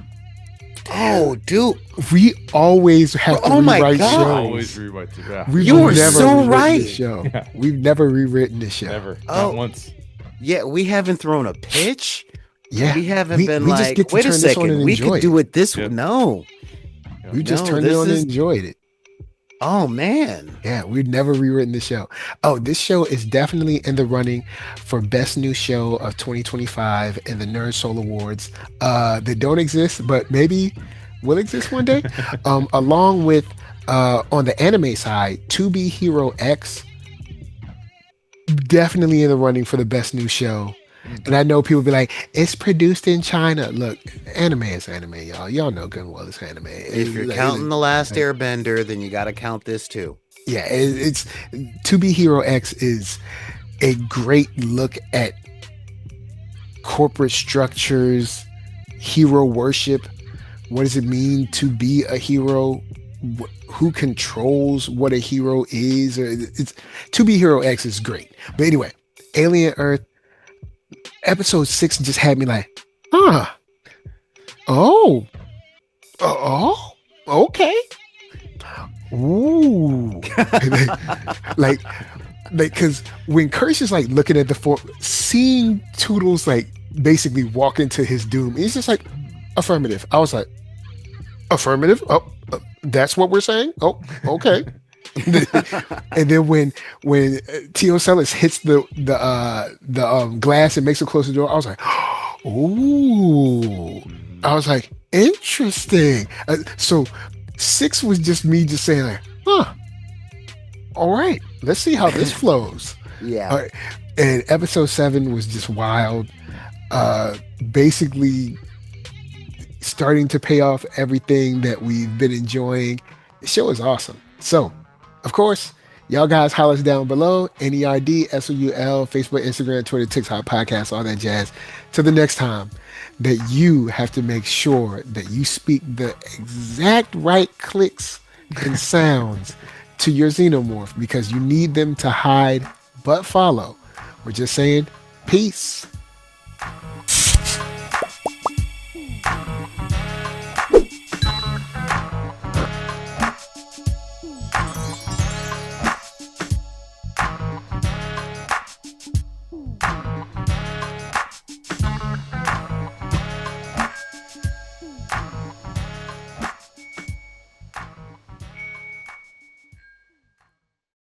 Oh, dude. We always have to Oh my rewrite God. shows. Always rewrite it. Yeah. We've You are never so rewritten right. this show. Yeah. We've never rewritten this show. Never. Oh. Not once. Yeah, we haven't thrown a pitch. Yeah. We haven't been we just like, get to wait a turn this on second, and we enjoy could do it this way. Yep. No. We just No, turned it this on is- and enjoyed it. Oh, man. Yeah, we've never rewritten the show. Oh, this show is definitely in the running for Best New Show of 2025 in the NERDSoul Awards. They don't exist, but maybe will exist one day. Along with, on the anime side, To Be Hero X, definitely in the running for the Best New Show. And I know people be like, it's produced in China. Look, anime is anime, y'all. Y'all know good and well it's anime. If you're counting The Last Airbender, then you got to count this too. Yeah, it's To Be Hero X is a great look at corporate structures, hero worship. What does it mean to be a hero? Who controls what a hero is? It's To Be Hero X is great. But anyway, Alien Earth episode 6 just had me like, okay. Ooh. like because when Kirsh is like looking at the seeing Toodles like basically walk into his doom, he's just like, affirmative. I was like, Affirmative. Oh, that's what we're saying. Oh, okay. And then when Tio Celis hits the glass and makes it close the door, I was like, ooh. I was like, interesting. So 6 was just me just saying like, huh. All right, let's see how this flows. Yeah. Right. And episode 7 was just wild. Basically starting to pay off everything that we've been enjoying. The show is awesome. So, of course, y'all guys holler us down below. NERDSoul, Facebook, Instagram, Twitter, TikTok, podcast, all that jazz. Till the next time, that you have to make sure that you speak the exact right clicks and sounds to your Xenomorph, because you need them to hide but follow. We're just saying, peace.